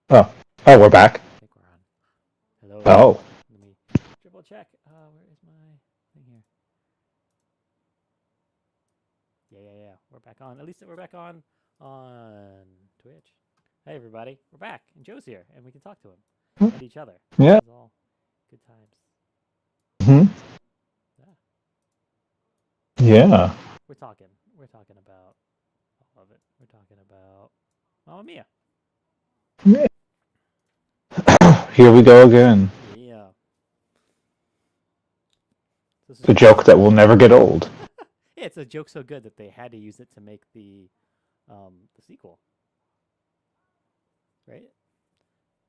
Oh, oh, we're back. I think we're on. Hello. Oh, Let me triple check. Where is my thing here? Yeah. We're back on. At least we're back on Twitch. Hey everybody, we're back, and Joe's here, and we can talk to him and each other. yeah. This is all good times. Hmm. Yeah, Yeah. we're talking. We're talking about all of it. We're talking about Mamma Mia. Yeah. Here we go again. Yeah. This is The crazy. joke that will never get old. Yeah, it's a joke so good that they had to use it to make the sequel, right?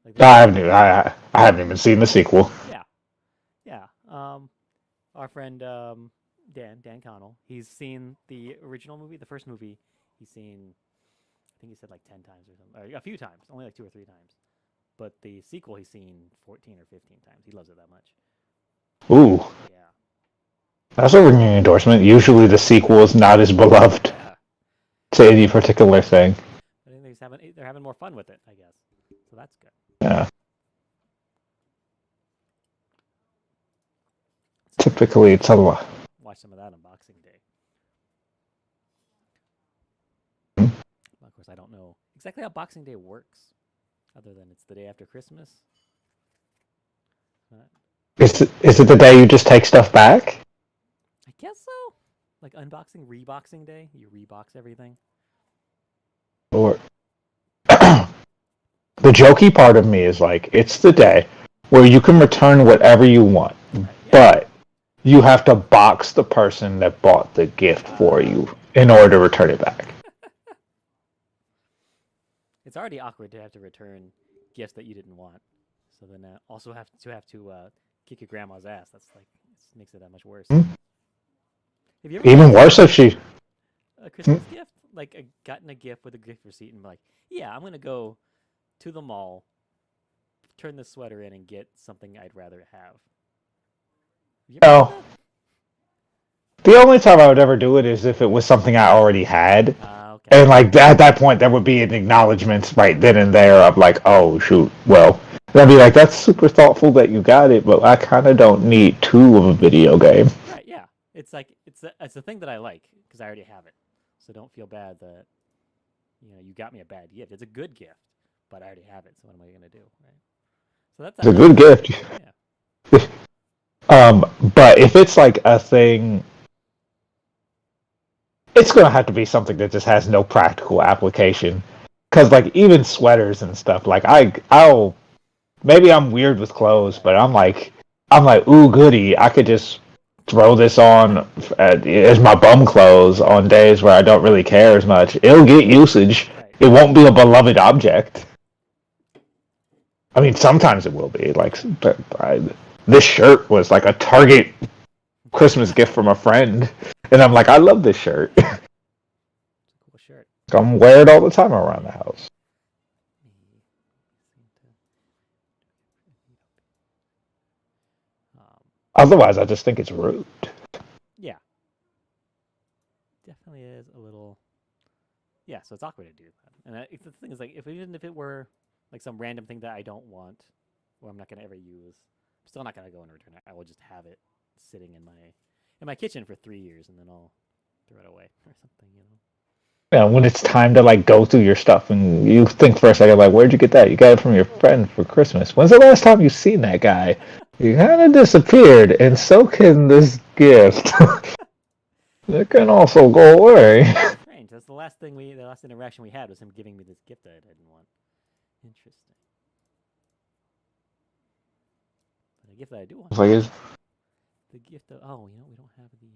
Like they I had haven't. I haven't even seen the sequel. yeah, yeah. Our friend Dan Connell, he's seen the original movie, the first movie. He's seen, I think he said like 10 times or something, or a few times, only like 2 or 3 times. But the sequel he's seen 14 or 15 times. He loves it that much. Ooh, Yeah, that's a ringing endorsement. Usually, the sequel is not as beloved yeah. to any particular thing. I think they're having more fun with it, I guess. So that's good. Yeah. So maybe Typically, it's a lot. watch some of that on Boxing Day. Of course, I don't know exactly how Boxing Day works, other than it's the day after Christmas. Uh, Is it the day you just take stuff back? I guess so. Like unboxing, reboxing day, you rebox everything. Or the jokey part of me is like, it's the day where you can return whatever you want, Right? Yeah. but you have to box the person that bought the gift for you Okay. in order to return it back. It's already awkward to have to return gifts that you didn't want. So then also have to kick your grandma's ass. That's like it makes it that much worse. Have you ever Even gotten worse if she. a Christmas gift, like gotten a gift with a gift receipt and like, yeah, I'm gonna go to the mall, turn the sweater in, and get something I'd rather have. You ever done No. that? The only time I would ever do it is if it was something I already had. Okay. And like at that point, there would be an acknowledgement right then and there of like, oh shoot, well, and I'd be like, that's super thoughtful that you got it, but I kind of don't need two of a video game. Right. Yeah. It's like it's a thing that I like because I already have it. So don't feel bad that you got me a bad gift. It's a good gift, but I already have it. So what am I gonna do, right? So It's a that's good gift. yeah. But if it's like a thing, it's gonna have to be something that just has no practical application. Cause like even sweaters and stuff, like I'll maybe I'm weird with clothes, but I'm like, ooh, goody. I could just throw this on as my bum clothes on days where I don't really care as much. It'll get usage. Right. It won't be a beloved object. I mean, sometimes it will be. Like, this shirt was like a Target Christmas gift from a friend, and I'm like, I love this shirt. It's a cool shirt. I'm wear it all the time around the house. Um, Otherwise, I just think it's rude. yeah, definitely is a little. Yeah, so it's awkward to do that. And the thing is, like, even if it were like some random thing that I don't want, or I'm not gonna ever use, I'm still not gonna go and return it. I will just have it sitting in my kitchen for 3 years, and then I'll throw it away or something. Yeah, when it's time to like go through your stuff and you think for a second like, where'd you get that? You got it from your friend for Christmas. When's the last time you seen that guy? He kind of disappeared, and so can this gift. It can also go away. Strange. That's the last interaction we had was him giving me this gift that I didn't want. Interesting. But a gift that I do want It's though. like, The gift of we don't have the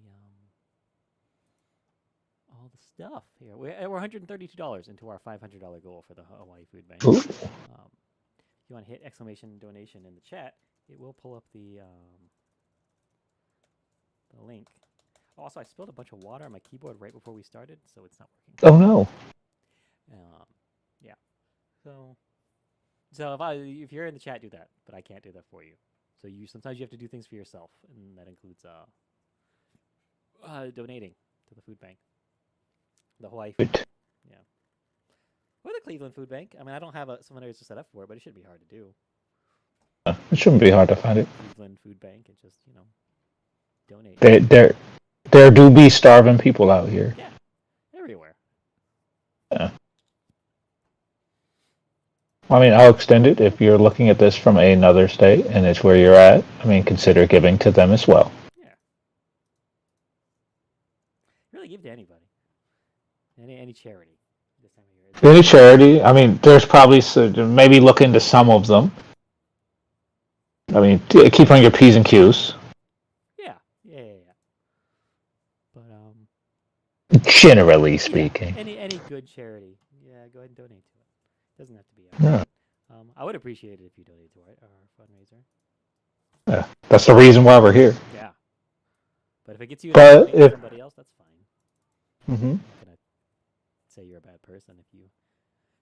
all the stuff here. We're $132 into our $500 goal for the Hawaii Food Bank. ooh, If you want to hit exclamation donation in the chat, it will pull up the link. Also, I spilled a bunch of water on my keyboard right before we started, so it's not working oh properly. no. Yeah. So if you're in the chat, do that, but I can't do that for you. So sometimes you have to do things for yourself, and that includes donating to the food bank, the Hawaii Food Bank. Yeah. Or the Cleveland Food Bank. I mean, I don't have someone who's set up for it, but it should be hard to do. It shouldn't be hard to find it. Cleveland Food Bank and just donate. There do be starving people out here. Yeah, everywhere. Yeah. I mean, I'll extend it if you're looking at this from another state and it's where you're at. I mean, consider giving to them as well. Yeah. Really give to anybody. Any charity. This time of year. Any charity. I mean, there's probably maybe look into some of them. I mean, keep on your P's and Q's. Yeah. But generally speaking, any good charity, go ahead and donate to it. Doesn't have to be. Yeah. I would appreciate it if you donate to our fundraiser. Yeah, that's the reason why we're here. Yeah. But if it gets you But to somebody else, that's fine. Mm-hmm. I'm gonna say you're a bad person if you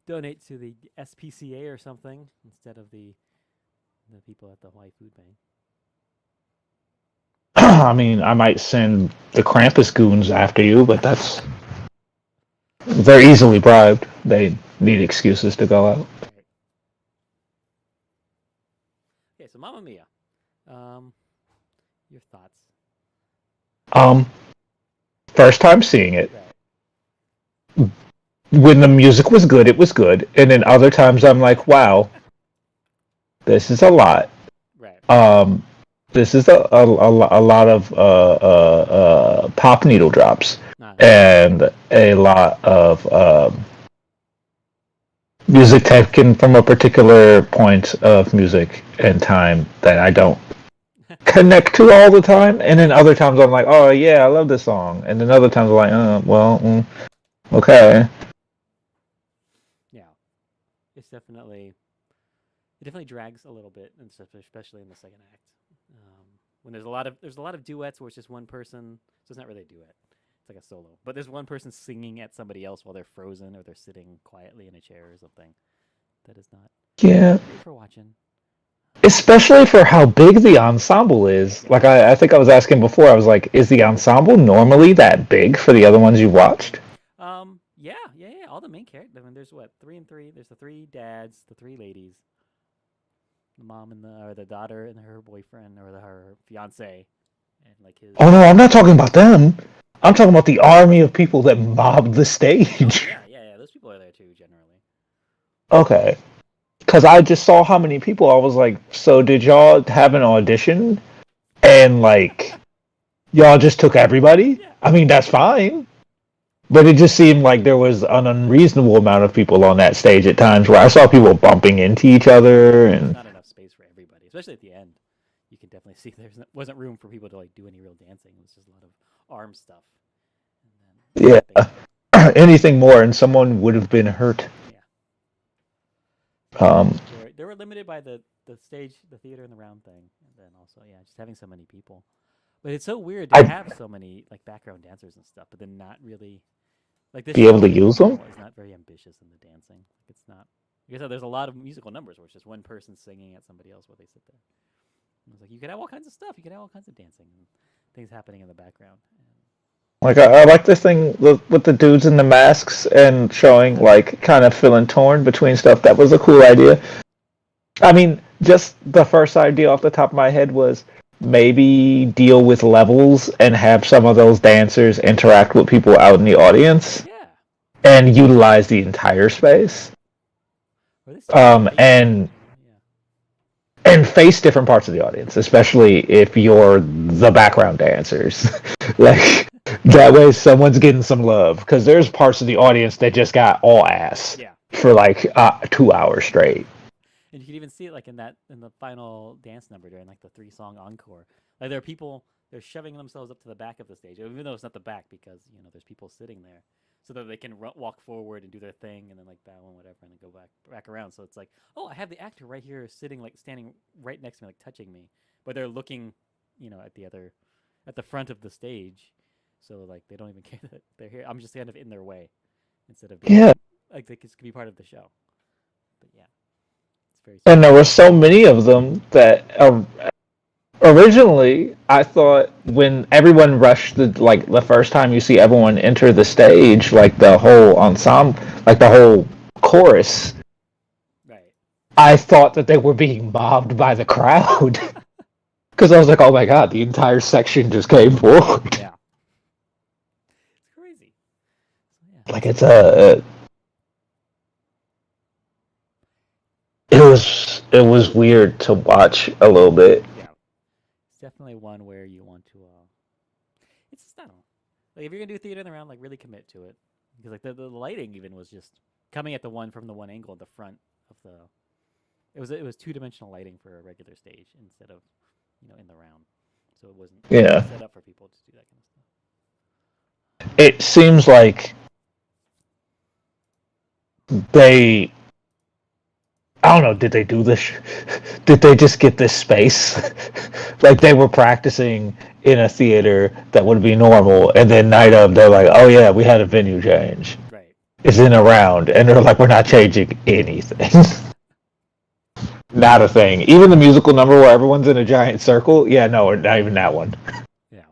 donate to the SPCA or something instead of the people at the Hawaii Food Bank. I mean, I might send the Krampus goons after you, but they're easily bribed. They need excuses to go out. Right. Okay, so Mamma Mia. Your thoughts? First time seeing it. Right. When the music was good, it was good, and then other times I'm like, wow, this is a lot. Right. This is a lot of pop needle drops and a lot of music taken from a particular point of music and time that I don't connect to all the time. And then other times I'm like, oh yeah, I love this song. And then other times I'm like, okay. Yeah, it definitely drags a little bit, and especially in the second act. When there's a lot of duets where it's just one person, so it's not really a duet. It's like a solo. But there's one person singing at somebody else while they're frozen or they're sitting quietly in a chair or something. That is not great for watching. Especially for how big the ensemble is. Like I think I was asking before, I was like, is the ensemble normally that big for the other ones you watched? Yeah. All the main characters. I mean, there's 3 and 3. There's the 3 dads, the 3 ladies. The mom and the daughter and her boyfriend or her fiance, and like his. Oh no, I'm not talking about them. I'm talking about the army of people that mobbed the stage. Oh, yeah. Those people are there too, generally. Okay, because I just saw how many people. I was like, so did y'all have an audition, and like, y'all just took everybody? Yeah. I mean, that's fine. But it just seemed like there was an unreasonable amount of people on that stage at times where I saw people bumping into each other and. Not enough space for everybody, especially at the end. You can definitely see wasn't room for people to like do any real dancing. It was just a lot of arm stuff. And then anything more, and someone would have been hurt. Yeah. They were limited by the stage, the theater, and the round thing, and then also just having so many people. But it's so weird to have so many like background dancers and stuff, but then not really. Like this be able to use them? It's not very ambitious in the dancing. It's not. Like I said, there's a lot of musical numbers where it's just one person singing at somebody else while they sit there. And it's like you could have all kinds of stuff. You could have all kinds of dancing and things happening in the background. Like I like this thing with the dudes in the masks and showing like kind of feeling torn between stuff. That was a cool idea. I mean, just the first idea off the top of my head was maybe deal with levels and have some of those dancers interact with people out in the audience and utilize the entire space. And face different parts of the audience, especially if you're the background dancers. Like that way someone's getting some love, because there's parts of the audience that just got all ass for like 2 hours straight. And you can even see it like in the final dance number during like the 3-song encore. Like there are people, they're shoving themselves up to the back of the stage, even though it's not the back, because there's people sitting there, so that they can walk forward and do their thing and then like bow and whatever and then go back around. So it's like, oh, I have the actor right here sitting, like standing right next to me, like touching me, but they're looking, at the front of the stage, so like they don't even care that they're here. I'm just kind of in their way instead of being, like they could be part of the show. But yeah. And there were so many of them that originally I thought when everyone rushed the first time you see everyone enter the stage, like the whole ensemble, like the whole chorus, Right. I thought that they were being mobbed by the crowd. Because I was like, oh my god, the entire section just came forward. Yeah. It's crazy. So, yeah. Like, it's a. It was weird to watch a little bit. Yeah. It's definitely one where you want to. It's I don't know. Like if you're gonna do theater in the round, like really commit to it, because like the lighting even was just coming at the one from the one angle at the front of the. It was 2-dimensional lighting for a regular stage instead of, in the round, so it wasn't set up for people to do that kind of stuff. It seems like they. I don't know, did they do this? Did they just get this space? Like they were practicing in a theater that would be normal, and then night of, they're like, oh yeah, we had a venue change. Right. It's in a round, and they're like, we're not changing anything. Not a thing. Even the musical number where everyone's in a giant circle, yeah, no, not even that one. Yeah.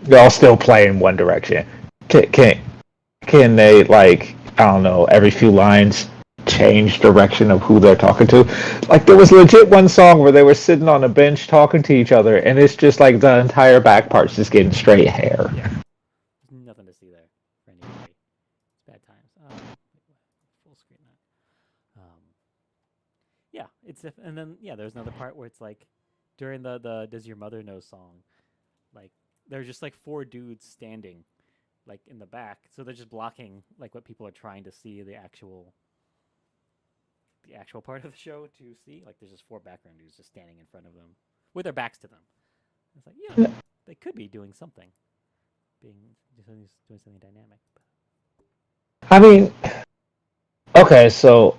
They're all still playing One Direction. Can they, like, I don't know, every few lines change direction of who they're talking to? Like, there was legit one song where they were sitting on a bench talking to each other, and it's just like the entire back part's just getting straight hair. Yeah. There's nothing to see there for anybody. It's bad times. Full screen that. Yeah, and then there's another part where it's like during the Does Your Mother Know song, like there's just like 4 dudes standing like in the back, so they're just blocking like what people are trying to see, the actual part of the show to see. Like there's just 4 background dudes just standing in front of them with their backs to them. It's like they could be doing something, doing something dynamic. I mean, okay, so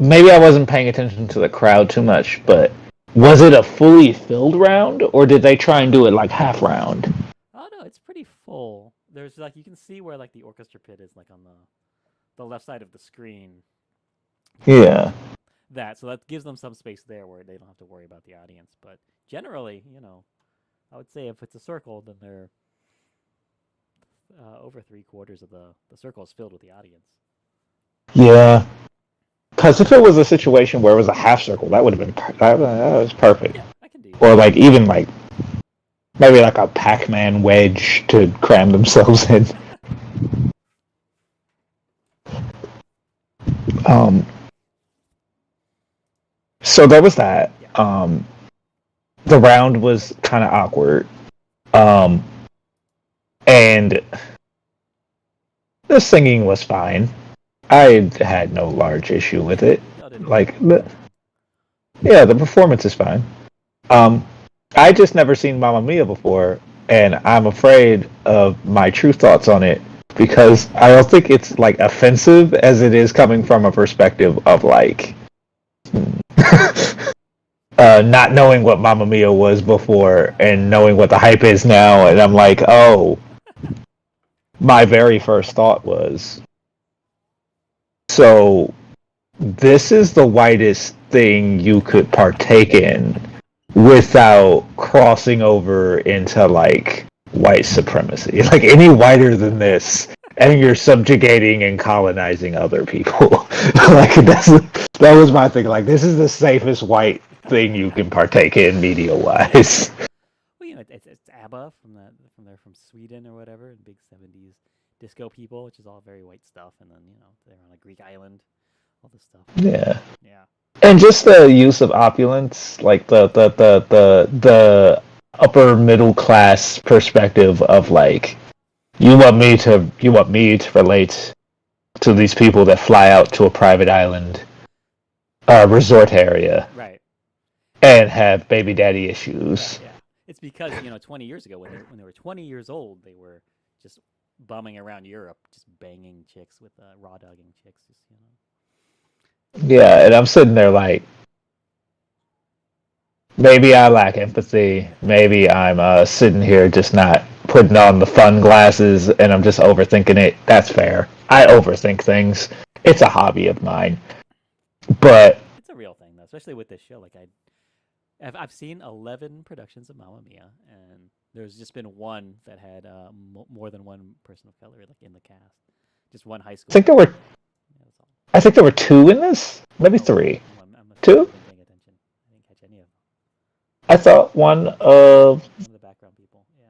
maybe I wasn't paying attention to the crowd too much, but was it a fully filled round, or did they try and do it like half round? Oh no, it's pretty full. There's like you can see where like the orchestra pit is, like on the left side of the screen. Yeah. So that gives them some space there where they don't have to worry about the audience. But generally, I would say if it's a circle, then they're over 3/4 of the circle is filled with the audience. Yeah. Because if it was a situation where it was a half circle, that would have been that was perfect. Yeah, I can do that. Or like even like maybe like a Pac-Man wedge to cram themselves in. So there was that. Yeah. The round was kind of awkward. And the singing was fine. I had no large issue with it. Like, the performance is fine. I just never seen Mamma Mia before, and I'm afraid of my true thoughts on it because I don't think it's like offensive as it is coming from a perspective of like not knowing what Mamma Mia was before and knowing what the hype is now, and I'm like, oh, my very first thought was, so this is the whitest thing you could partake in without crossing over into like white supremacy. Like any whiter than this, and you're subjugating and colonizing other people. Like that was my thing. Like this is the safest white thing you can partake in media wise. Well, it's ABBA from Sweden or whatever, big 70s disco people, which is all very white stuff, and then they're on a Greek island, all this stuff. Yeah. Yeah. And just the use of opulence, like the upper middle class perspective of like, you want me to relate to these people that fly out to a private island, resort area, right, and have baby daddy issues. Yeah. It's because 20 years ago when they were 20 years old, they were just bumming around Europe, just banging chicks with raw dogging chicks, just Yeah, and I'm sitting there like, maybe I lack empathy. Maybe I'm sitting here just not putting on the fun glasses, and I'm just overthinking it. That's fair. I overthink things. It's a hobby of mine. But it's a real thing, though, especially with this show. Like I've seen 11 productions of Mamma Mia, and there's just been one that had more than one person of color, like in the cast. Just one high school. I think there were I think there were two in this, maybe three. I'm must have Two? not been paying attention. I didn't catch any of them. I thought One of the background people. Yeah.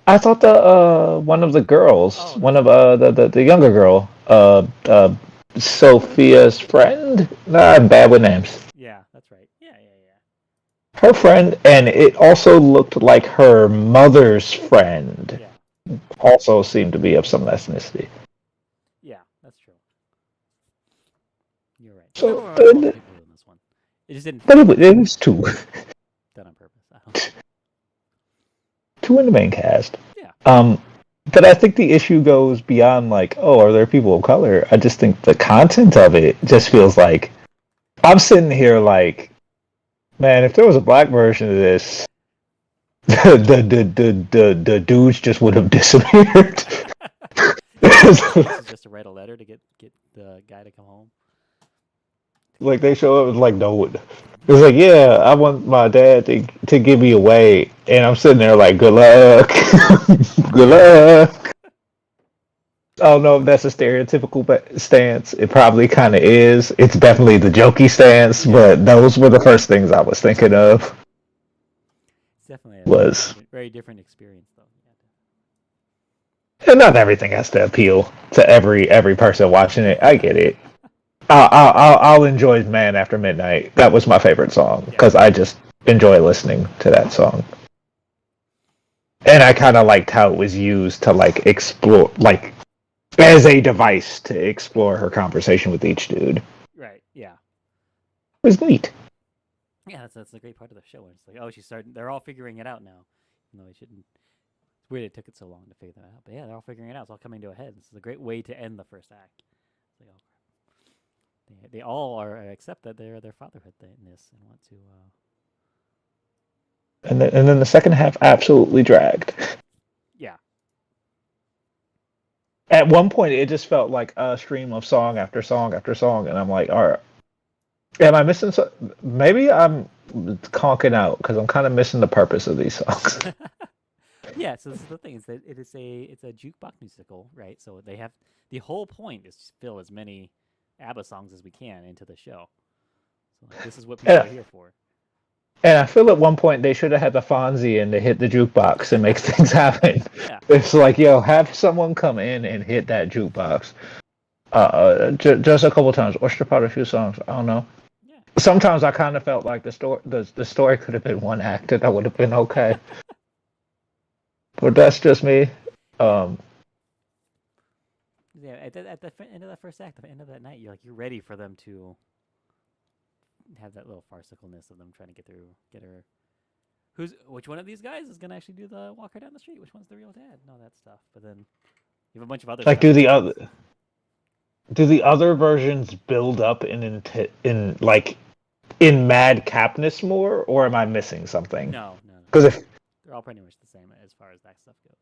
I thought the one of the girls, Oh, one that's of right. the younger girl, Sophia's friend. Nah, I'm bad with names. Yeah, that's right. Yeah. Her friend, and it also looked like her mother's friend. Yeah. Also seemed to be of some ethnicity. Yeah, that's true. You're right. But there So, were multiple people in this one. It just didn't but feel it was two, done on purpose. I don't know. two in the main cast. Yeah. But I think the issue goes beyond like, oh, are there people of color? I just think the content of it just feels like I'm sitting here like, man, if there was a black version of this, the dudes just would have disappeared. This is just to write a letter to get the guy to come home. Like they show up, it's like no one. It's like, yeah, I want my dad to give me away, and I'm sitting there like, good luck, good luck. I don't know if that's a stereotypical stance. It probably kind of is. It's definitely the jokey stance, Yeah. but those were the first things I was thinking of. It's definitely a Was very different experience, though. and not everything has to appeal to every person watching it. I get it. I'll enjoy Man After Midnight. That was my favorite song Yeah. because I just enjoy listening to that song. And I kind of liked how it was used to like explore, like as a device to explore her conversation with each dude. Right. Yeah. It was neat. Yeah. That's the great part of the show. It's like, oh, she's starting. They're all figuring it out now. No, they shouldn't. It's weird it took it so long to figure that out. But yeah, they're all figuring it out. It's all coming to a head. This is a great way to end the first act. It's like, oh, they all are accept that they're their fatherhood in this and want to. And then the second half absolutely dragged. Yeah. At one point, it just felt like a stream of song after song after song, and I'm like, all right, am I missing? Maybe I'm conking out because I'm kind of missing the purpose of these songs. Yeah, so this is the thing: is that it's a jukebox musical, right? So they have the whole point is to fill as many ABBA songs as we can into the show. So like, this is what people are here for. And I feel at one point they should have had the Fonzie in to hit the jukebox and make things happen. Yeah. It's like, yo, have someone come in and hit that jukebox. Just a couple times, or strip out a few songs. I don't know. Yeah. Sometimes I kind of felt like the story could have been one act and that would have been okay. But that's just me. Yeah, at the end of that first act, at the end of that night, you're ready for them to have that little farcicalness of them trying to get her. Which one of these guys is gonna actually do the walk her down the street? Which one's the real dad? And all that stuff. But then you have a bunch of other Like, stuff. do the other versions build up in madcapness more, or am I missing something? No. Because if they're all pretty much the same as far as that stuff goes.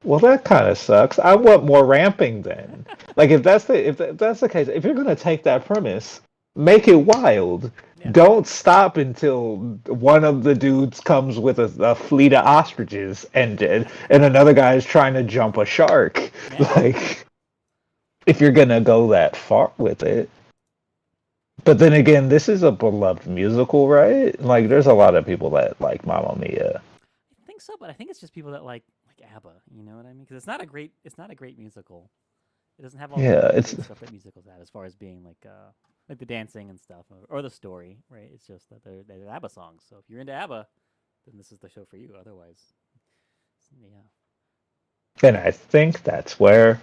well, that kind of sucks. I want more ramping then. Like if that's the case, if you're gonna take that premise, make it wild. Yeah. Don't stop until one of the dudes comes with a fleet of ostriches and another guy is trying to jump a shark. Yeah. Like if you're gonna go that far with it. But then again, this is a beloved musical, right? Like there's a lot of people that like Mamma Mia. I think so, but I think it's just people that like ABBA. You know what I mean? Because it's not a great musical. It doesn't have all the great stuff that musicals have as far as being like the dancing and stuff or the story, right? It's just that they're ABBA songs. So if you're into ABBA, then this is the show for you. Otherwise, yeah. And I think that's where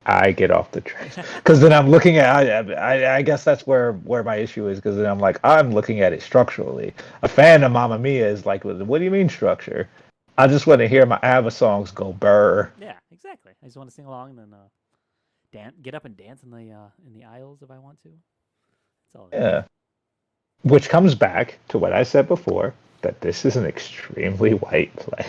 I get off the train because then I'm looking at. I guess that's where my issue is because then I'm like I'm looking at it structurally. A fan of Mamma Mia is like, what do you mean structure? I just want to hear my ABBA songs go burr. Yeah, exactly. I just want to sing along and then get up and dance in the aisles if I want to. That's all. Yeah, which comes back to what I said before that this is an extremely white play.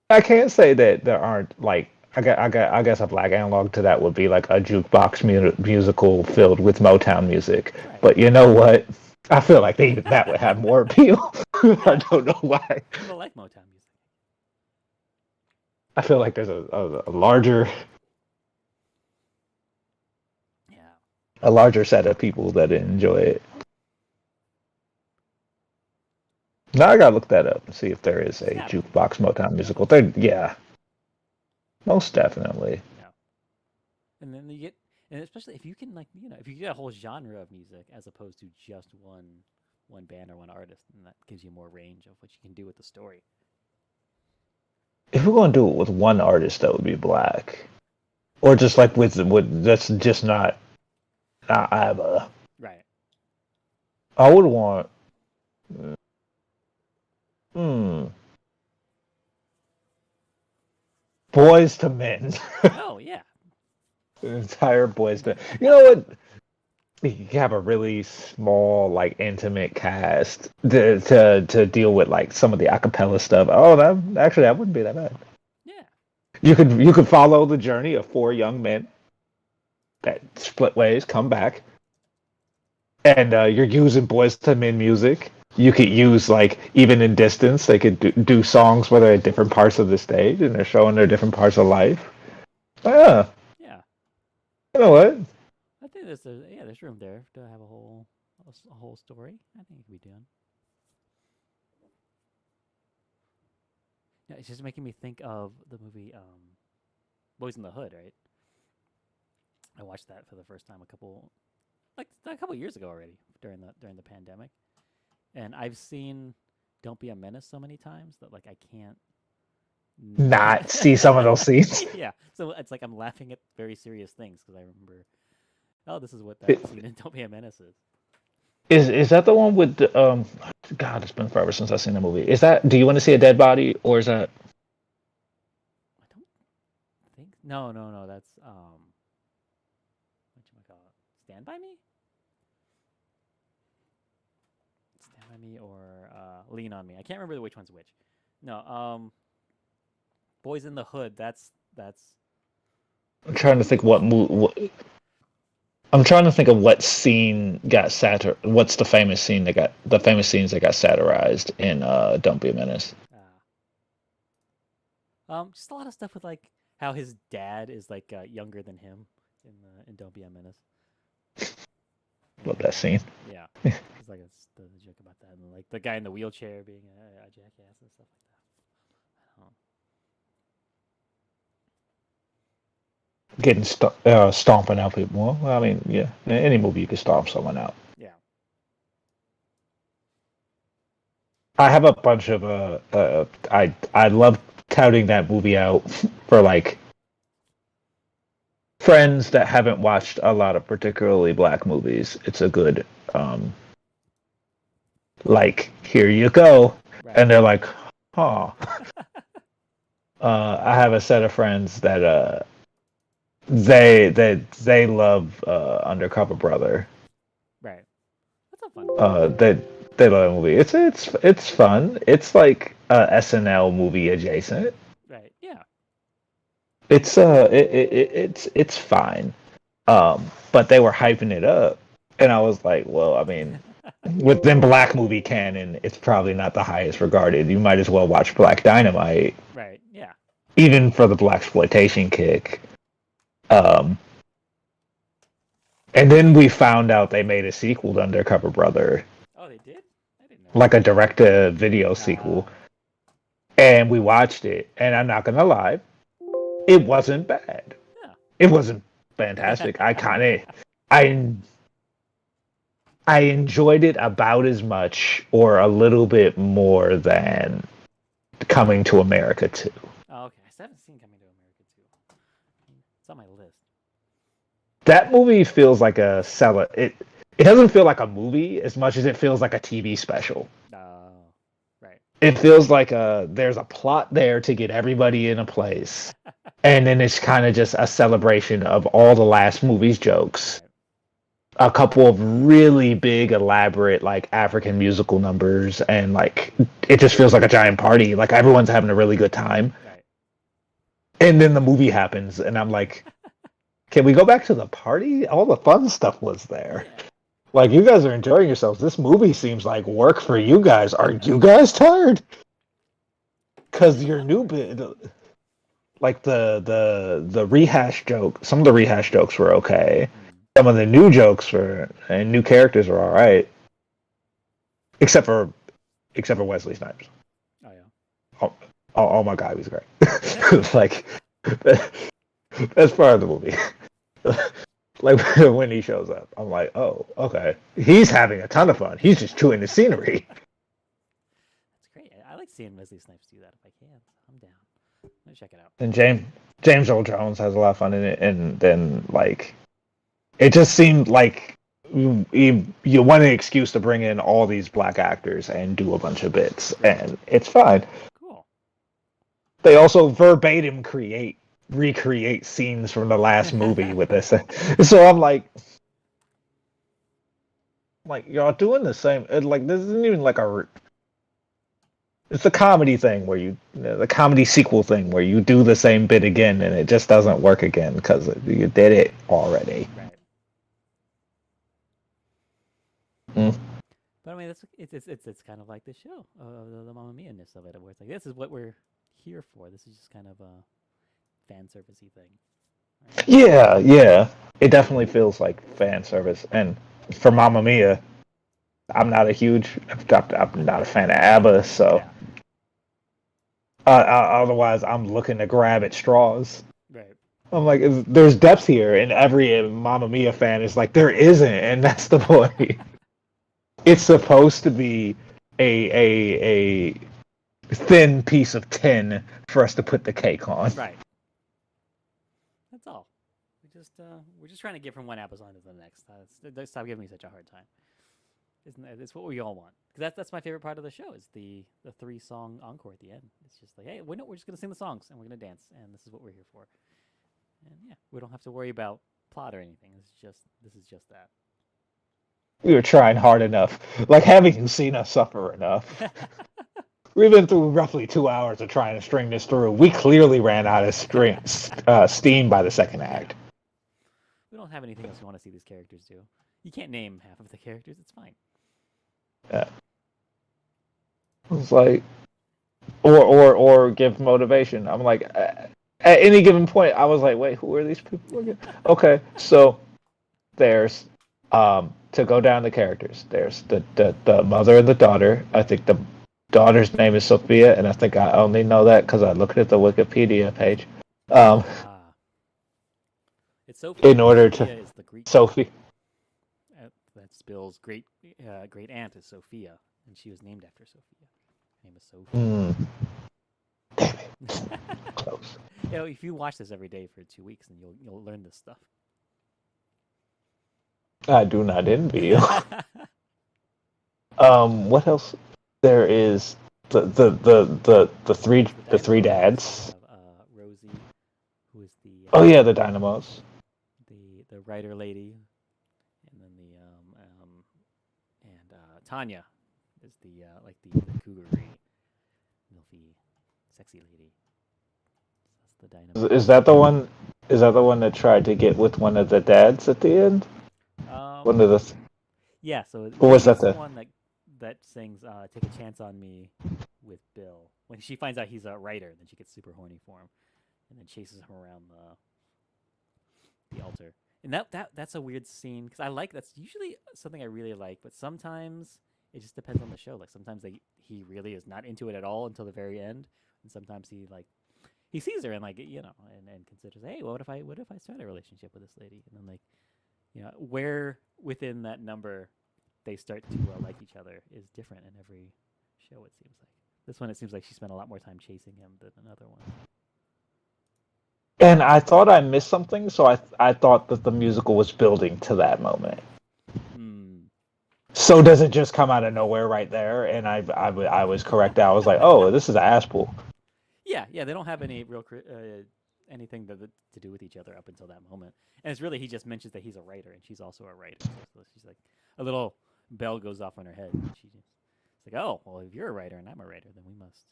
I can't say that there aren't like. I guess a black analog to that would be like a jukebox musical filled with Motown music. Right. But you know what? I feel like even that would have more appeal. I don't know why. People like Motown music. I feel like there's a larger a larger set of people that enjoy it. Now I gotta look that up and see if there is a jukebox Motown musical. There, yeah, most definitely. Yeah. And then you get, and especially if you can if you get a whole genre of music as opposed to just one band or one artist, and that gives you more range of what you can do with the story. If we're gonna do it with one artist, that would be Black, or just like with that's just not ABBA. Right. I would want. Boys to Men. Oh yeah. The entire Boys to. You know what? You have a really small, like intimate cast to deal with like some of the acapella stuff. Oh, that wouldn't be that bad. Yeah. You could follow the journey of 4 young men that split ways, come back, and you're using Boys to Men music. You could use like even in distance, they could do songs where they're at different parts of the stage and they're showing their different parts of life. Yeah. Yeah. You know what? I think there's room there to have a whole story. I think it could be done. Yeah, it's just making me think of the movie Boys in the Hood, right? I watched that for the first time a couple years ago already during the pandemic. And I've seen Don't Be a Menace so many times that like I can't not see some of those scenes. Yeah. So it's like I'm laughing at very serious things because I remember, oh, this is what that scene in Don't Be a Menace is. Is that the one with the God, it's been forever since I've seen the movie. Is that Do You Want to See a Dead Body, or is that I don't think no, that's whatchamacallit? Stand By Me? Stand By Me or Lean on Me. I can't remember which one's which. No, Boys in the Hood, that's I'm trying to think I'm trying to think of what scene got what's the famous scenes that got satirized in Don't Be a Menace. Just a lot of stuff with like how his dad is like younger than him in Don't Be a Menace. Love that scene. Yeah, it's like the joke about that, and like the guy in the wheelchair being a jackass and stuff like that. Getting stomping out people. Well, I mean, yeah, in any movie you can stomp someone out. Yeah. I have a bunch of I love touting that movie out for like friends that haven't watched a lot of particularly Black movies. It's a good like, here you go, right. And they're like, huh. I have a set of friends that they love Undercover Brother. Right. That's a fun movie. They love the movie. It's fun. It's like SNL movie adjacent. Right. Yeah. It's it's fine. But they were hyping it up, and I was like, well, I mean, within Black movie canon, it's probably not the highest regarded. You might as well watch Black Dynamite. Right. Yeah. Even for the blaxploitation kick. And then we found out they made a sequel to Undercover Brother. Oh, they did? I didn't know. Like a direct-to-video sequel. And we watched it, and I'm not gonna lie, it wasn't bad. Yeah. It wasn't fantastic. I enjoyed it about as much or a little bit more than Coming to America 2. Oh, okay. I still haven't seen Coming to America 2. It's on my list. That movie feels like a it doesn't feel like a movie as much as it feels like a TV special. Right. It feels like there's a plot there to get everybody in a place. And then it's kind of just a celebration of all the last movie's jokes. Right. A couple of really big, elaborate, like African musical numbers, and like it just feels like a giant party. Like everyone's having a really good time. Right. And then the movie happens, and I'm like, can we go back to the party? All the fun stuff was there. Yeah. Like, you guys are enjoying yourselves. This movie seems like work for you guys. Are you guys tired? Because your new bit, like the rehash joke, some of the rehash jokes were okay. some of the new jokes and new characters are all right, except for Wesley Snipes. Oh yeah. Oh my god, he's great. Like that's part of the movie. Like when he shows up, I'm like, oh, okay. He's having a ton of fun. He's just chewing the scenery. That's great. I like seeing Wesley Snipes do that. If I can, I'm down. Let me check it out. And James Earl Jones has a lot of fun in it, and then like it just seemed like you want an excuse to bring in all these black actors and do a bunch of bits, and it's fine. Cool. They also verbatim recreate scenes from the last movie with this, so I'm like y'all doing the same. Like this isn't even like it's a comedy thing where the comedy sequel thing where you do the same bit again and it just doesn't work again because you did it already. Right. Mm. But I mean, it's kind of like the show, the Mamma Mia-ness of it, where it's like this is what we're here for. This is just kind of a fan servicey thing. Right? Yeah, it definitely feels like fan service. And for Mamma Mia, I'm not a fan of ABBA, so Yeah. Otherwise I'm looking to grab at straws. Right. I'm like, there's depth here, and every Mamma Mia fan is like, there isn't, and that's the point. It's supposed to be a thin piece of tin for us to put the cake on. Right. That's all. We're just trying to get from one Amazon to the next. Stop giving me such a hard time. Isn't that? It's what we all want. Because that's my favorite part of the show is the 3-song encore at the end. It's just like, hey, we're just gonna sing the songs and we're gonna dance, and this is what we're here for. And yeah, we don't have to worry about plot or anything. This is just that. We were trying hard enough. Like, haven't you seen us suffer enough? We've been through roughly 2 hours of trying to string this through. We clearly ran out of steam by the second act. We don't have anything else we want to see these characters do. You can't name half of the characters. It's fine. Yeah. It's like, or give motivation. I'm like, at any given point, I was like, wait, who are these people again? Okay, so there's to go down the characters. There's the mother and the daughter. I think the daughter's name is Sophia, and I think I only know that because I looked at the Wikipedia page. It's Sophia. In order Sophia to is the Greek Sophie. That's Bill's great aunt is Sophia, and she was named after Sophia. Her name is Sophie. Damn it. Close. You know, if you watch this every day for 2 weeks, then you'll learn this stuff. I do not envy you. What else? There is the three dads. Rosie, who is the Oh yeah, the Dynamos. the writer lady, and then Tanya is the the cougar-y, milfy, sexy lady. That's the Dynamo. Is that the one? Is that the one that tried to get with one of the dads at the end? One of the. Yeah, so was that the one that sings "Take a Chance on Me" with Bill. When she finds out he's a writer, then she gets super horny for him, and then chases him around the altar. And that's a weird scene because that's usually something I really like, but sometimes it just depends on the show. Like sometimes he really is not into it at all until the very end, and sometimes he sees her and and considers, hey, what if I start a relationship with this lady, and then where within that number they start to like each other is different in every show. It seems like this one, it seems like she spent a lot more time chasing him than another one. And I thought I missed something, so I thought that the musical was building to that moment. So does it just come out of nowhere right there? And I was correct. I was like, oh, this is Aspel. Yeah, they don't have any real anything to do with each other up until that moment. And it's really, he just mentions that he's a writer and she's also a writer. So she's like, a little bell goes off on her head. And she's like, oh, well, if you're a writer and I'm a writer, then we must.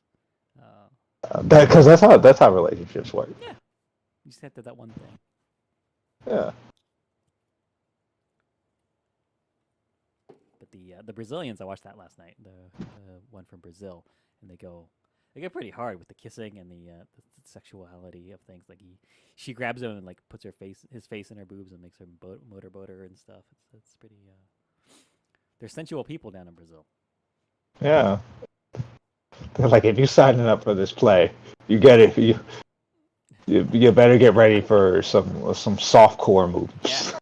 Because that's how relationships work. Yeah, you just have to that one thing. Yeah. But the Brazilians, I watched that last night. The one from Brazil, and they go, they get pretty hard with the kissing and the sexuality of things. Like she grabs him and like puts his face in her boobs and makes her motorboat her and stuff. It's pretty. They're sensual people down in Brazil. Yeah. They're like, if you're signing up for this play, you get it. You better get ready for some softcore moves. Yeah.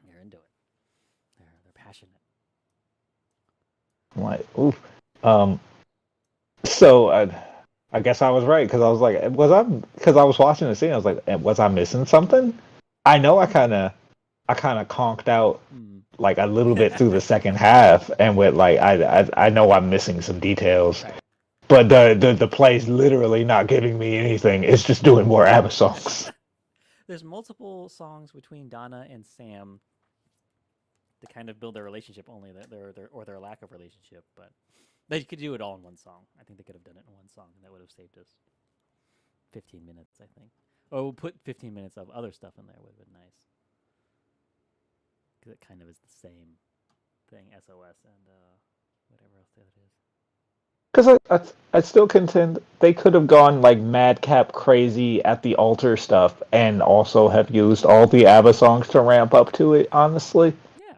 They're into it. They're passionate. I'm like, oof. So I guess I was right because I was like, because I was watching the scene, I was like, was I missing something? I know I kind of conked out like a little bit through the second half, and with like I know I'm missing some details, Right. but the play's literally not giving me anything. It's just doing more ABBA songs. There's multiple songs between Donna and Sam to kind of build their relationship, only their lack of relationship, but they could do it all in one song. I think they could have done it in one song, and that would have saved us 15 minutes, I think. Or we'll put 15 minutes of other stuff in there would have been nice. Because it kind of is the same thing, SOS and whatever else that is. Because I still contend they could have gone like madcap crazy at the altar stuff and also have used all the ABBA songs to ramp up to it, honestly. Yeah.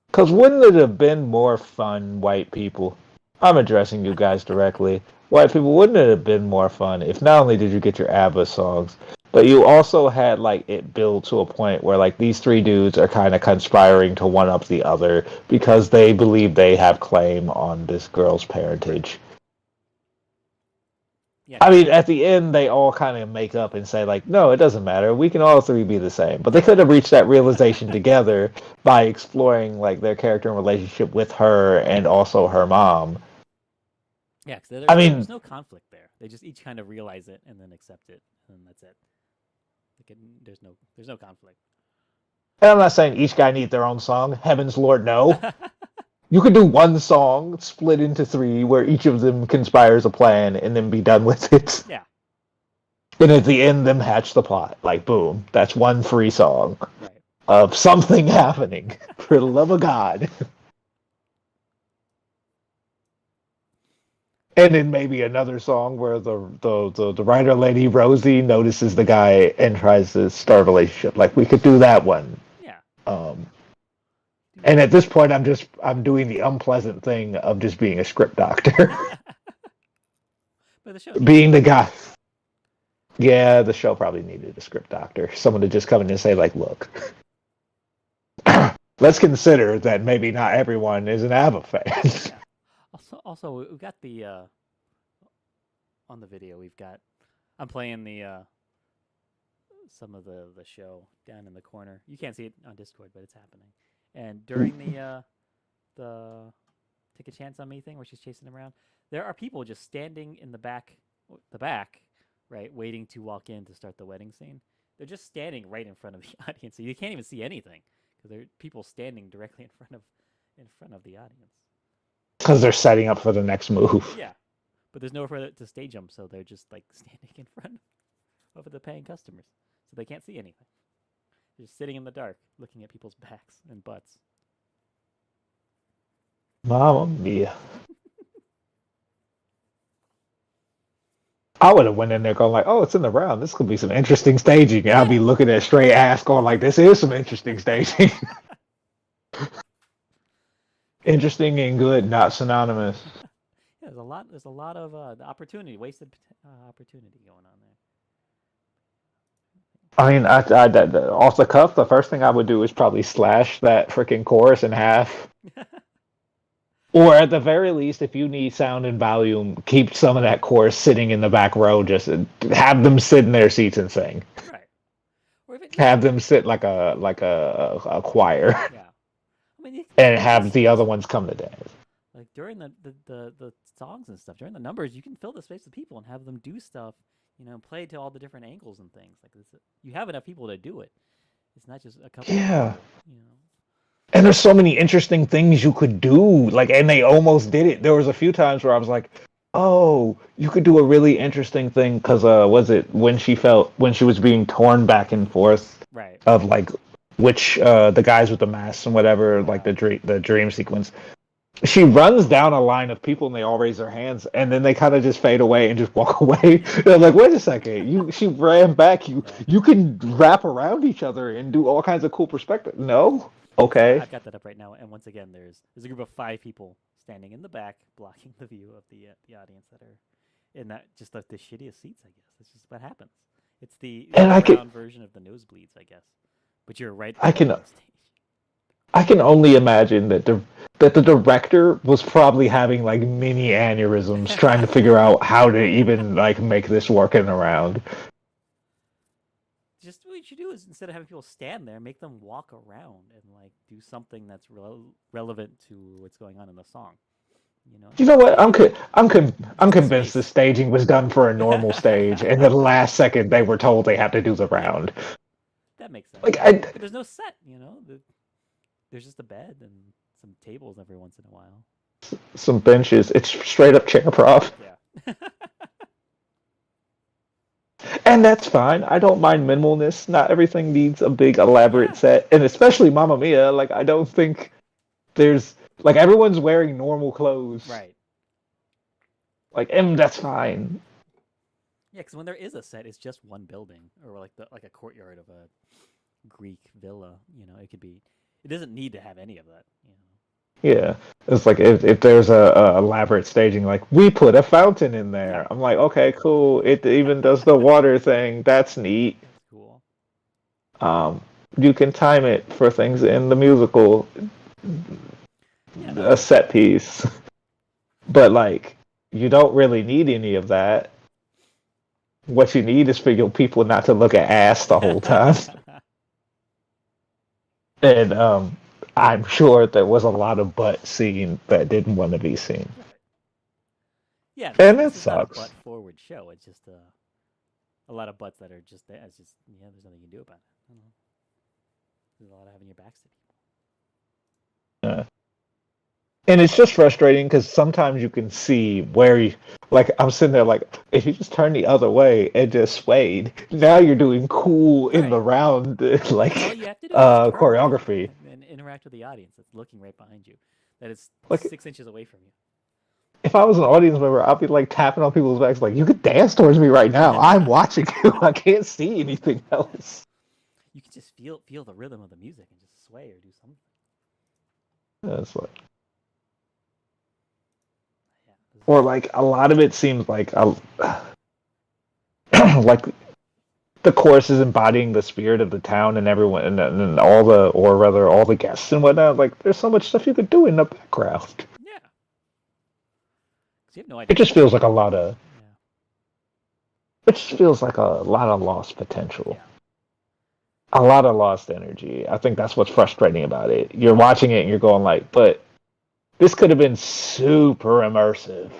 Because wouldn't it have been more fun, white people? I'm addressing you guys directly. White people, wouldn't it have been more fun if not only did you get your ABBA songs, but you also had like it build to a point where like these three dudes are kind of conspiring to one up the other because they believe they have claim on this girl's parentage. Yeah. I mean, at the end, they all kind of make up and say, like, no, it doesn't matter. We can all three be the same. But they could have reached that realization together by exploring, like, their character and relationship with her and also her mom. Yeah, because there's no conflict there. They just each kind of realize it and then accept it, and that's it. Like there's no conflict. And I'm not saying each guy needs their own song. Heavens, Lord, no. You could do one song split into three where each of them conspires a plan and then be done with it. Yeah. And at the end, them hatch the plot. Like, boom, that's one free song of something happening. For the love of God. And then maybe another song where the writer lady Rosie notices the guy and tries to start a relationship. Like, we could do that one. Yeah. And at this point, I'm doing the unpleasant thing of just being a script doctor. But the show being the guy. Yeah, the show probably needed a script doctor. Someone to just come in and say, like, look, let's consider that maybe not everyone is an ABBA fan. Yeah. Also, we've got the on the video. I'm playing the some of the show down in the corner. You can't see it on Discord, but it's happening. And during the take a chance on me thing, where she's chasing him around, there are people just standing in the back, right, waiting to walk in to start the wedding scene. They're just standing right in front of the audience, so you can't even see anything because there are people standing directly in front of the audience. Because they're setting up for the next move. Yeah, but there's nowhere to stage them, so they're just like standing in front of the paying customers, so they can't see anything. They're just sitting in the dark, looking at people's backs and butts. Mamma mia. I would have went in there going like, oh, it's in the round. This could be some interesting staging. And I'll be looking at straight ass going like, this is some interesting staging. Interesting and good, not synonymous. Yeah, there's a lot of wasted opportunity going on there. I mean, off the cuff, the first thing I would do is probably slash that freaking chorus in half. Or at the very least, if you need sound and volume, keep some of that chorus sitting in the back row. Just have them sit in their seats and sing. Right. Or have them sit like a choir. Yeah. I mean, and have the other ones come to dance. Like during the songs and stuff, during the numbers, you can fill the space with people and have them do stuff. Play to all the different angles and things. Like you have enough people to do it. It's not just a couple. Yeah. And there's so many interesting things you could do. Like, and they almost did it. There was a few times where I was like, oh, you could do a really interesting thing. Because was it when she was being torn back and forth? Right. Of like which the guys with the masks and whatever, like the dream sequence. she runs down a line of people and they all raise their hands and then they kind of just fade away and just walk away. They're like, wait a second, she ran back. You Yeah. you can wrap around each other and do all kinds of cool perspective. No, Yeah, so okay. I've got that up right now, and once again, there's a group of 5 people standing in the back, blocking the view of the audience that are in that just like the shittiest seats. I guess it's just what happens. It's the And underground version of the nosebleeds, I guess. But you're right I behind can the stage. I can only imagine that the director was probably having like mini aneurysms trying to figure out how to even like make this work in the round. Just what you should do is instead of having people stand there, make them walk around and like do something that's relevant to what's going on in the song. You know, You know what? I'm use the convinced the space. staging was done for a normal stage, and the last second they were told they had to do the round. That makes sense. Like I, But there's no set. You know, there's just a bed and some tables every once in a while. some benches. It's straight up chair prop, Yeah. and that's fine. I don't mind minimalness. Not everything needs a big elaborate Yeah. set, and especially Mamma Mia. Like I don't think there's like everyone's wearing normal clothes. Right. Like, that's fine. Yeah, because when there is a set, it's just one building or like a courtyard of a Greek villa. You know, it could be. It doesn't need to have any of that. You know. Yeah, it's like if there's a elaborate staging, like we put a fountain in Yeah. there. I'm like, okay, cool. It even does the water thing. That's neat. That's cool. Um, you can time it for things in the musical, Yeah, that a makes sense. set piece. But like, you don't really need any of that. What you need is for your people not to look at ass the whole time. And I'm sure there was a lot of butt seen that didn't want to be seen. Right. Yeah, And it this is not a sucks. butt forward show. It's just a lot of butts that are just there. It's just yeah, there's nothing you can do about it. I don't know. There's a lot of having your backs to people. Uh, and it's just frustrating because sometimes you can see where you, like I'm sitting there like if you just turn the other way and just swayed, now you're doing cool in the Right. round like All you have to do is just turn around choreography. and interact with the audience that's looking right behind you, that is Like 6 inches away from if I was an audience member, I'd be like tapping on people's backs like you could dance towards me right now. I'm you. watching you. I can't see anything else. You can just feel the rhythm of the music and just sway or do something. Yeah, it's like Yeah. or like a lot of it seems like like the chorus is embodying the spirit of the town and everyone and all the or rather all the guests and whatnot. Like there's so much stuff you could do in the background. Yeah. Because you have no It idea just what's feels going like a on. lot of Yeah. it just feels like a lot of lost potential. Yeah. A lot of lost energy. I think that's what's frustrating about it. You're watching it and you're going like, but this could have been super immersive.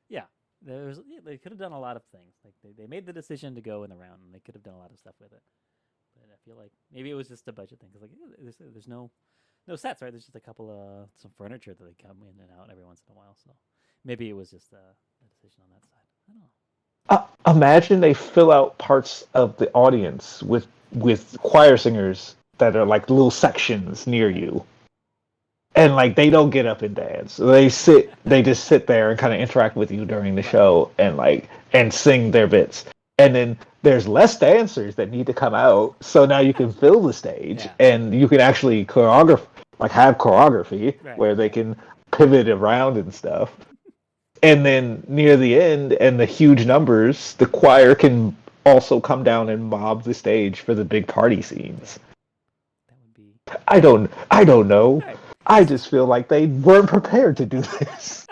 Yeah. They could have done a lot of things. Like they made the decision to go in the round, and they could have done a lot of stuff with it. But I feel like maybe it was just a budget thing. Because like there's no sets, right? There's just a couple of some furniture that they come in and out every once in a while. So maybe it was just a decision on that side. I don't know. Imagine they fill out parts of the audience with choir singers that are like little sections near Right. you, and like they don't get up and dance. They just sit there and kind of interact with you during the Right. show and like and sing their bits. And then there's less dancers that need to come out, so now you can fill the stage Yeah. and you can actually have choreography Right. where they can pivot around and stuff. And then near the end and the huge numbers, the choir can also come down and mob the stage for the big party scenes. That would be I don't know. right. I just feel like they weren't prepared to do this.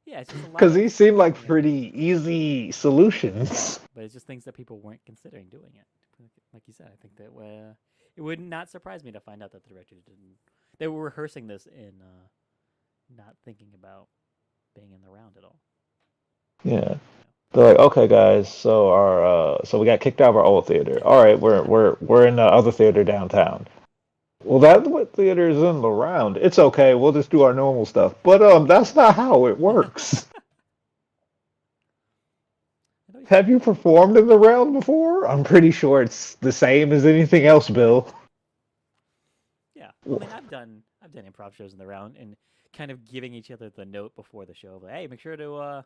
Yeah, it's just a lot Because of these seem like yeah. pretty easy solutions. But it's just things that people weren't considering doing it. Like you said, I think that it would not surprise me to find out that the director didn't. They were rehearsing this in not thinking about being in the round at all. Yeah. They're like, okay, guys, so so we got kicked out of our old theater. All right, we're in the other theater downtown. Well, that's what theater is in the round. It's okay. We'll just do our normal stuff. But that's not how it works. Have you performed in the round before? I'm pretty sure it's the same as anything else, Bill. Yeah, I mean, I've done improv shows in the round and kind of giving each other the note before the show, like, hey, make sure to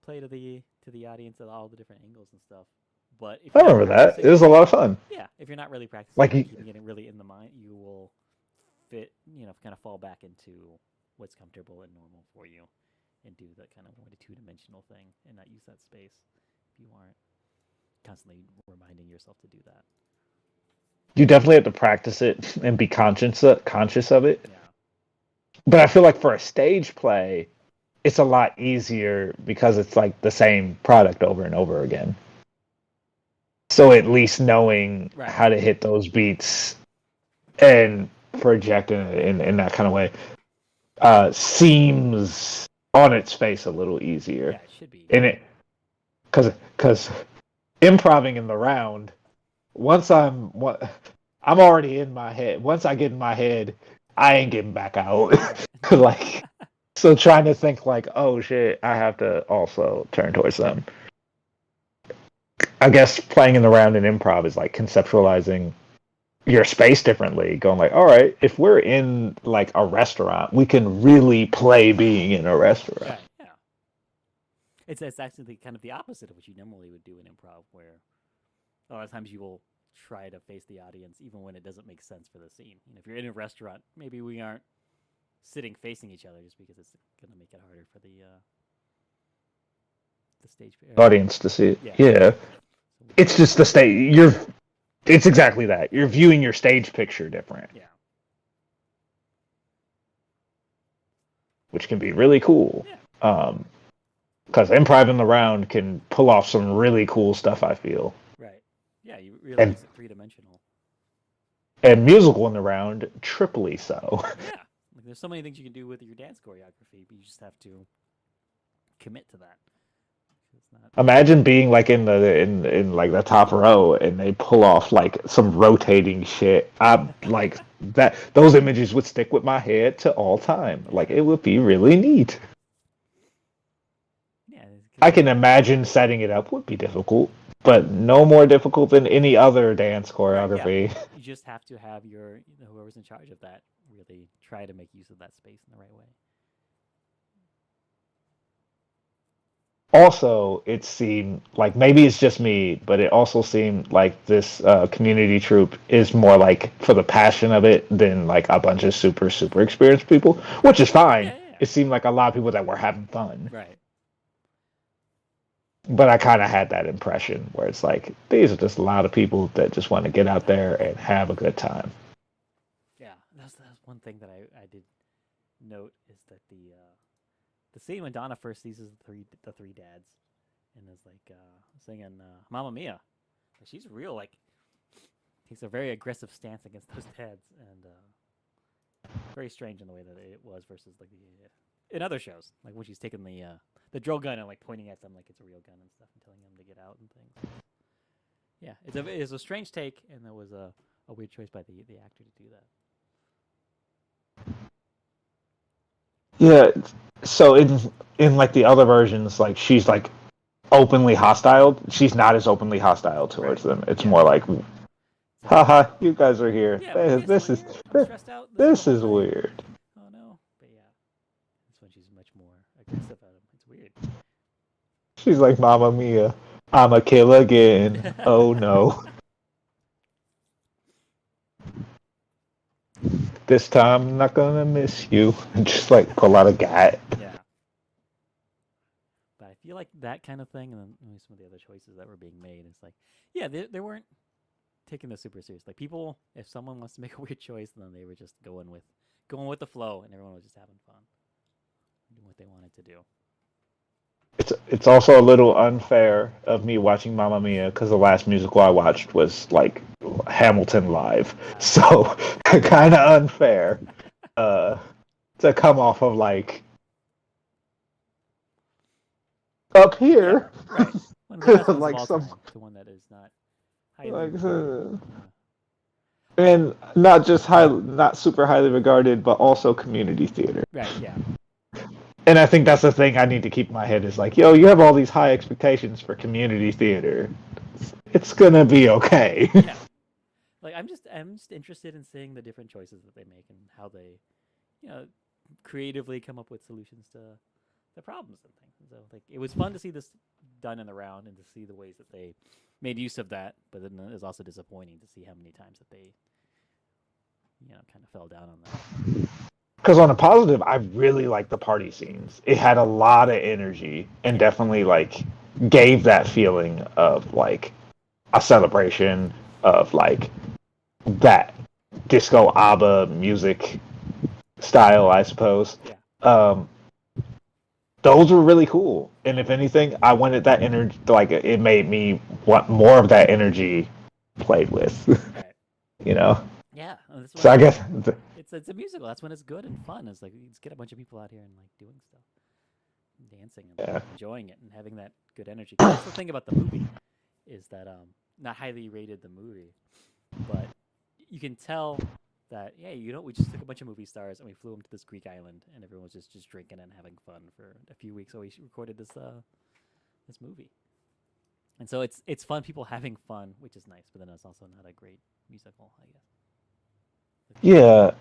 play to the audience at all the different angles and stuff. But if I you're not remember that. It practicing, was a lot of fun. yeah, if you're not really practicing Like, and keeping it really in the mind, you will kind of fall back into what's comfortable and normal for you, and do that kind of more two-dimensional thing, and not use that space if you aren't constantly reminding yourself to do that. you definitely have to practice it and be conscious of it. Yeah. But I feel like for a stage play, it's a lot easier because it's like the same product over and over again. So at least knowing Right. how to hit those beats and project in that kind of way seems on its face a little easier. Yeah, it should be. And it because improving in the round, once I'm already in my head. Once I get in my head, I ain't getting back out. Like, so trying to think like, oh shit, I have to also turn towards them. I guess playing in the round in improv is like conceptualizing your space differently, going like, all right, if we're in like a restaurant, we can really play being in a restaurant. Right. Yeah. It's actually kind of the opposite of what you normally would do in improv, where a lot of times you will try to face the audience even when it doesn't make sense for the scene. If you're in a restaurant, maybe we aren't sitting facing each other just because it's going to make it harder for the stage Audience to see it. Yeah. Yeah. It's just the stage. It's exactly that. You're viewing your stage picture different. Yeah. Which can be really cool. Yeah. Because improv in the round can pull off some really cool stuff, I feel. Right. Yeah, you realize it's three-dimensional. And musical in the round, triply so. Yeah. Like, there's so many things you can do with your dance choreography, but you just have to commit to that. It's not... Imagine being like in like the top row and they pull off like some rotating shit. I'm like that. Those images would stick with my head to all time. Like it would be really neat. Yeah, I can imagine setting it up would be difficult, but no more difficult than any other dance choreography. Yeah. You just have to have whoever's in charge of that really try to make use of that space in the right way. Also, it seemed like maybe it's just me, but it also seemed like this community troupe is more like for the passion of it than like a bunch of super experienced people, which is fine. Yeah. It seemed like a lot of people that were having fun. Right. But I kind of had that impression where it's like these are just a lot of people that just want to get out there and have a good time. Yeah, that's one thing that I did note is that the scene when Donna first sees the three dads and is like singing "Mamma Mia," like, she's real like takes a very aggressive stance against those dads, and very strange in the way that it was versus like in other shows, like when she's taking the drill gun and like pointing at them like it's a real gun and stuff and telling them to get out and things. Yeah, it's a strange take, and that was a weird choice by the actor to do that. Yeah, so in like the other versions, like she's like openly hostile. She's not as openly hostile towards them. It's more like, haha, you guys are here. Yeah, This is out. this is weird. Oh no, but yeah, that's when she's much more aggressive at him. It's weird. She's like, Mamma Mia, I'm a kill again. Oh no. This time I'm not gonna miss you. And just like pull out a gat. Yeah. But I feel like that kind of thing, and then some of the other choices that were being made, it's like, yeah, they weren't taking this super serious. Like people, if someone wants to make a weird choice, then they were just going with the flow, and everyone was just having fun, doing what they wanted to do. It's also a little unfair of me watching Mamma Mia because the last musical I watched was like Hamilton live, so kind of unfair to come off of like up here, yeah, right. Like some to one that is not like, and not just not super highly regarded, but also community theater. Right. Yeah. And I think that's the thing I need to keep in my head is like, yo, you have all these high expectations for community theater. It's gonna be okay. Yeah. Like I'm just interested in seeing the different choices that they make and how they you know, creatively come up with solutions to the problems and things. And so like it was fun to see this done in the round and to see the ways that they made use of that, but then it was also disappointing to see how many times that they, kind of fell down on that. Because on a positive, I really like the party scenes. It had a lot of energy and definitely like gave that feeling of like a celebration of like that disco ABBA music style, I suppose. Yeah. Those were really cool. And if anything, I wanted that energy. Like it made me want more of that energy played with. Right. You know. Yeah. That's So I guess. it's a musical. That's when it's good and fun. It's like you just get a bunch of people out here and like doing stuff, and dancing and enjoying it and having that good energy. 'Cause that's the thing about the movie is that not highly rated the movie, but you can tell that we just took a bunch of movie stars and we flew them to this Greek island and everyone was just drinking and having fun for a few weeks while we recorded this movie. And so it's fun people having fun, which is nice, but then it's also not a great musical, I guess. Yeah.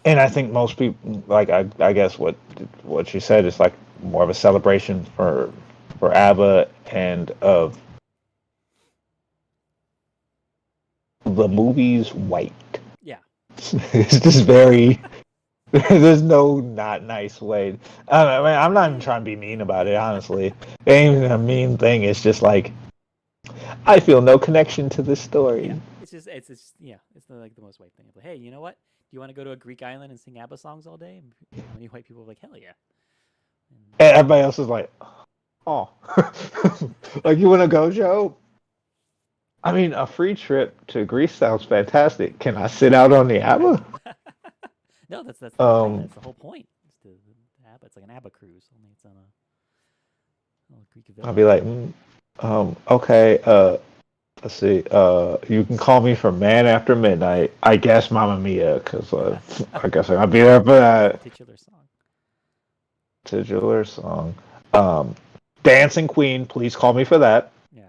And I think most people, like I guess what you said is like more of a celebration for ABBA and of the movie's white. Yeah. It's just very. There's no not nice way. I mean, I'm not even trying to be mean about it. Honestly, it ain't even a mean thing. It's just like I feel no connection to this story. Yeah. It's just it's like the most white thing. Like, hey, you know what? Do you want to go to a Greek island and sing ABBA songs all day? And how many white people are like, hell yeah. And everybody else is like, oh, like you want to go, Joe? I mean, a free trip to Greece sounds fantastic. Can I sit out on the ABBA? No, that's the whole point. It's the ABBA. It's like an ABBA cruise. Only it's on a Greek village. I'll be like, okay. Let's see. You can call me from Man After Midnight. I guess Mamma Mia, because I guess I'll be there for that. Titular song. Dancing Queen. Please call me for that. Yeah.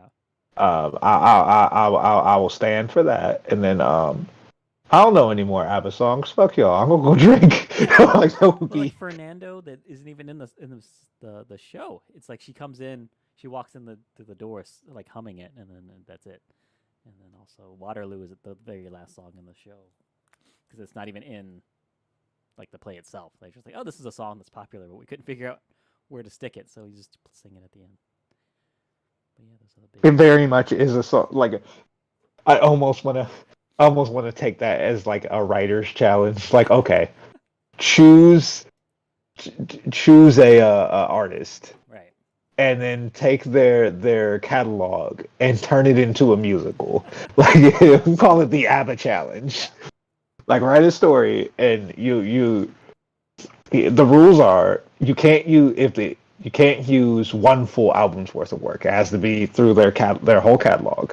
I will stand for that. And then I don't know any more ABBA songs. Fuck y'all. I'm gonna go drink. Like Fernando, that isn't even in the show. It's like she comes in. She walks in through the doors, like humming it, and then that's it. And then also Waterloo is the very last song in the show because it's not even in like the play itself. They're just like, oh, this is a song that's popular, but we couldn't figure out where to stick it, so you just sing it at the end. But yeah, those are the big. It very much is a song. Like I almost want to take that as like a writer's challenge. Like, okay, choose a artist. Right. And then take their catalog and turn it into a musical. Like call it the ABBA challenge. Like write a story and you the rules are you can't use one full album's worth of work. It has to be through their whole catalog.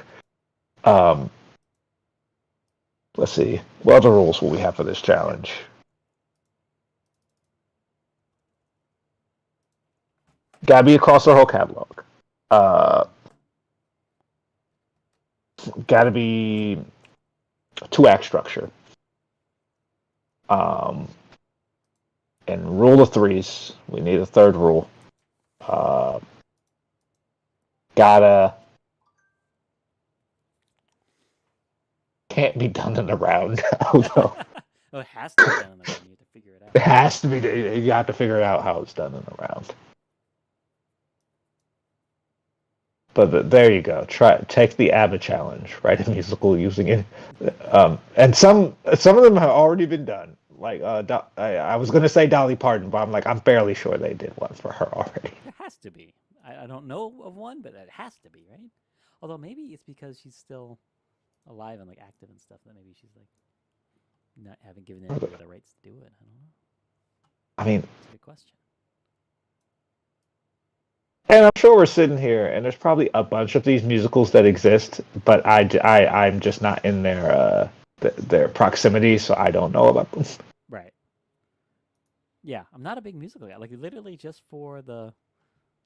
Let's see. What other rules will we have for this challenge? Gotta be across the whole catalog. Gotta be 2-act structure. And rule of threes. We need a third rule. Can't be done in a round. Oh no. Oh, it has to be done in a round. You have to figure it out. It has to be. You have to figure out how it's done in a round. But there you go. Take the ABBA challenge. Write a musical using it. And some of them have already been done. Like I was gonna say Dolly Parton, but I'm fairly sure they did one for her already. It has to be. I don't know of one, but it has to be, right? Although maybe it's because she's still alive and like active and stuff that maybe she's like not having given anybody the rights to do it. I don't know. I mean, it's a good question. And I'm sure we're sitting here, and there's probably a bunch of these musicals that exist, but I'm just not in their proximity, so I don't know about them. Right. Yeah, I'm not a big musical guy. Like literally, just for the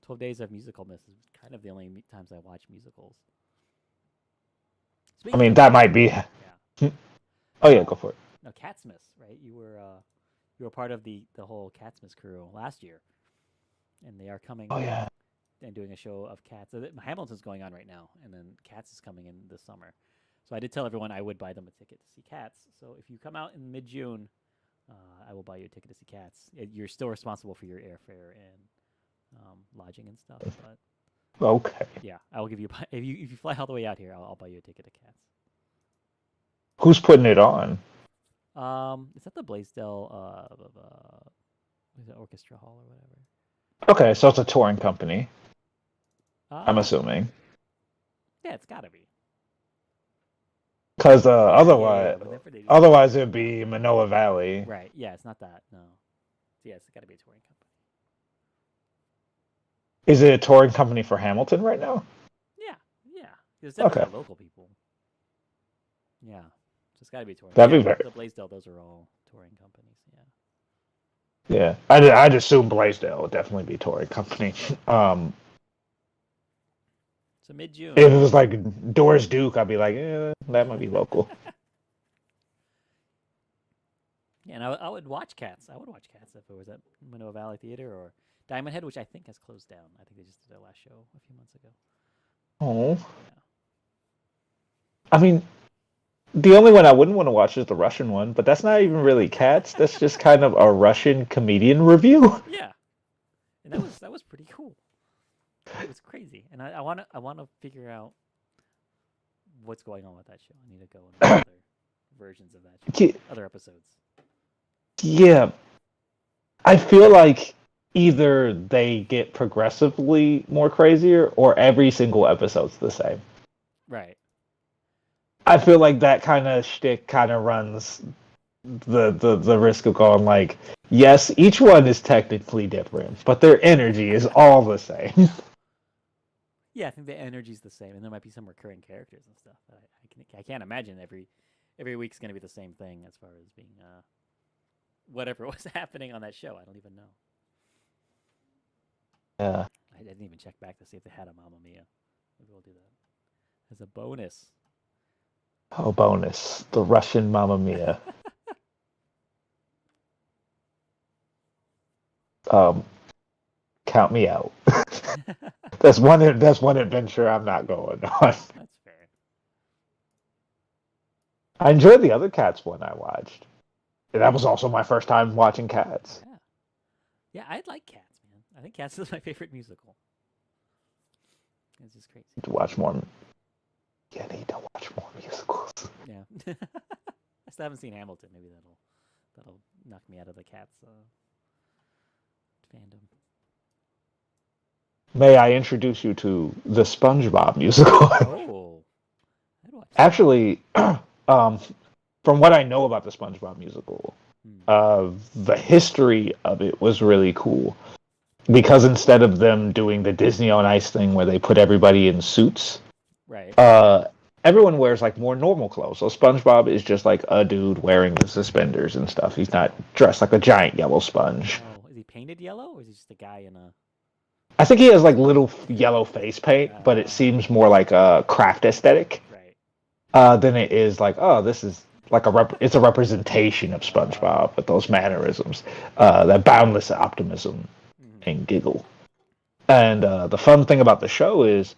12 Days of Musicalness is kind of the only times I watch musicals. I mean, that might be. Yeah. Oh yeah, go for it. no, Catsmith, right? You were part of the whole Catsmith crew last year, and they are coming Oh yeah. and doing a show of Cats. Hamilton's going on right now, and then Cats is coming in this summer. So I did tell everyone I would buy them a ticket to see Cats. So if you come out in mid-June, I will buy you a ticket to see Cats. You're still responsible for your airfare and lodging and stuff, but Okay. yeah, I will give you if you fly all the way out here, I'll buy you a ticket to Cats. Who's putting it on? Is that the Blaisdell is it Orchestra Hall or whatever? Okay, so it's a touring company. I'm assuming. Yeah, it's gotta be. Because Yeah, otherwise it'd be Manoa Valley. right. Yeah, it's not that. No. So yeah, it's gotta be a touring company. Is it a touring company for Hamilton right now? Yeah. There's definitely Okay. local people. Yeah, so it's gotta be a touring. That'd Yeah, be very. the Blaisdell. Those are all touring companies. Yeah. Yeah, I'd assume Blaisdell would definitely be a touring company. So mid-June. If it was like Doris Duke, I'd be like, that might be local. Yeah, and I would watch Cats. I would watch Cats if it was at Manoa Valley Theater or Diamond Head, which I think has closed down. I think they just did their last show a few months ago. Oh. Yeah. I mean, the only one I wouldn't want to watch is the Russian one, but that's not even really Cats. That's just kind of a Russian comedian review. Yeah, and that was pretty cool. It was crazy, and I want to figure out what's going on with that show. I need to go and watch other versions of that show, other episodes. Yeah, I feel like either they get progressively more crazier or every single episode's the same. Right. I feel like that kind of shtick kind of runs the risk of going like, yes, each one is technically different, but their energy is all the same. Yeah, I think the energy's the same, and there might be some recurring characters and stuff. I can't imagine every week's going to be the same thing as far as being whatever was happening on that show. I don't even know. Yeah. I didn't even check back to see if they had a Mamma Mia. Maybe we'll do that as a bonus. Oh, bonus. The Russian Mamma Mia. Count me out. That's one adventure I'm not going on. That's fair. I enjoyed the other Cats one I watched. And that was also my first time watching Cats. Yeah, I like Cats, man. I think Cats is my favorite musical. It's just crazy. To watch more. Yeah, I need to watch more musicals. Yeah. I still haven't seen Hamilton. Maybe that'll knock me out of the Cats fandom. May I introduce you to the SpongeBob musical? Oh. I'd watch that. Actually, from what I know about the SpongeBob musical, the history of it was really cool. Because instead of them doing the Disney on Ice thing where they put everybody in suits, Right. everyone wears like more normal clothes. So SpongeBob is just like a dude wearing the suspenders and stuff. He's not dressed like a giant yellow sponge. Oh, is he painted yellow, or is he just a guy in a? I think he has like little yellow face paint, but it seems more like a craft aesthetic. Right. Than it is like, oh, this is like it's a representation of SpongeBob with those mannerisms, that boundless optimism and giggle. And the fun thing about the show is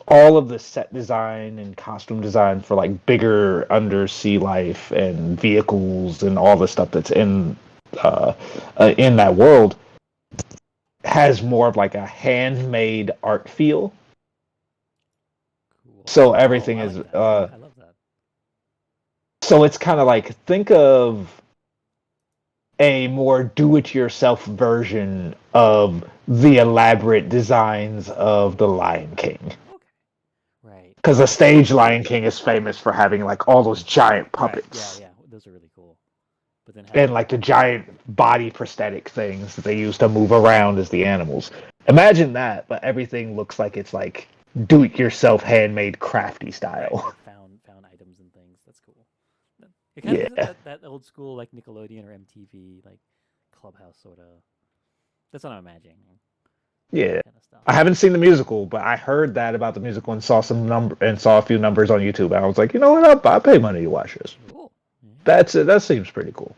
all of the set design and costume design for like bigger undersea life and vehicles and all the stuff that's in that world has more of like a handmade art feel. Cool. So everything I is like that. I love that. so it's kind of like, think of a more do-it-yourself version of the elaborate designs of the Lion King. Okay. Right. Because the stage Lion King is famous for having like all those giant puppets. Right. Yeah. Those are really cool. But then And like the giant body prosthetic things that they use to move around as the animals. Imagine that, but everything looks like it's like do-it-yourself, handmade, crafty style. Right, found items and things. That's cool. It kind of Yeah. that old school like Nickelodeon or MTV like Clubhouse sort of. That's what I'm imagining. Yeah. Kind of stuff. I haven't seen the musical, but I heard that about the musical and saw a few numbers on YouTube. And I was like, you know what? I'll pay money to watch this. Cool. that seems pretty cool.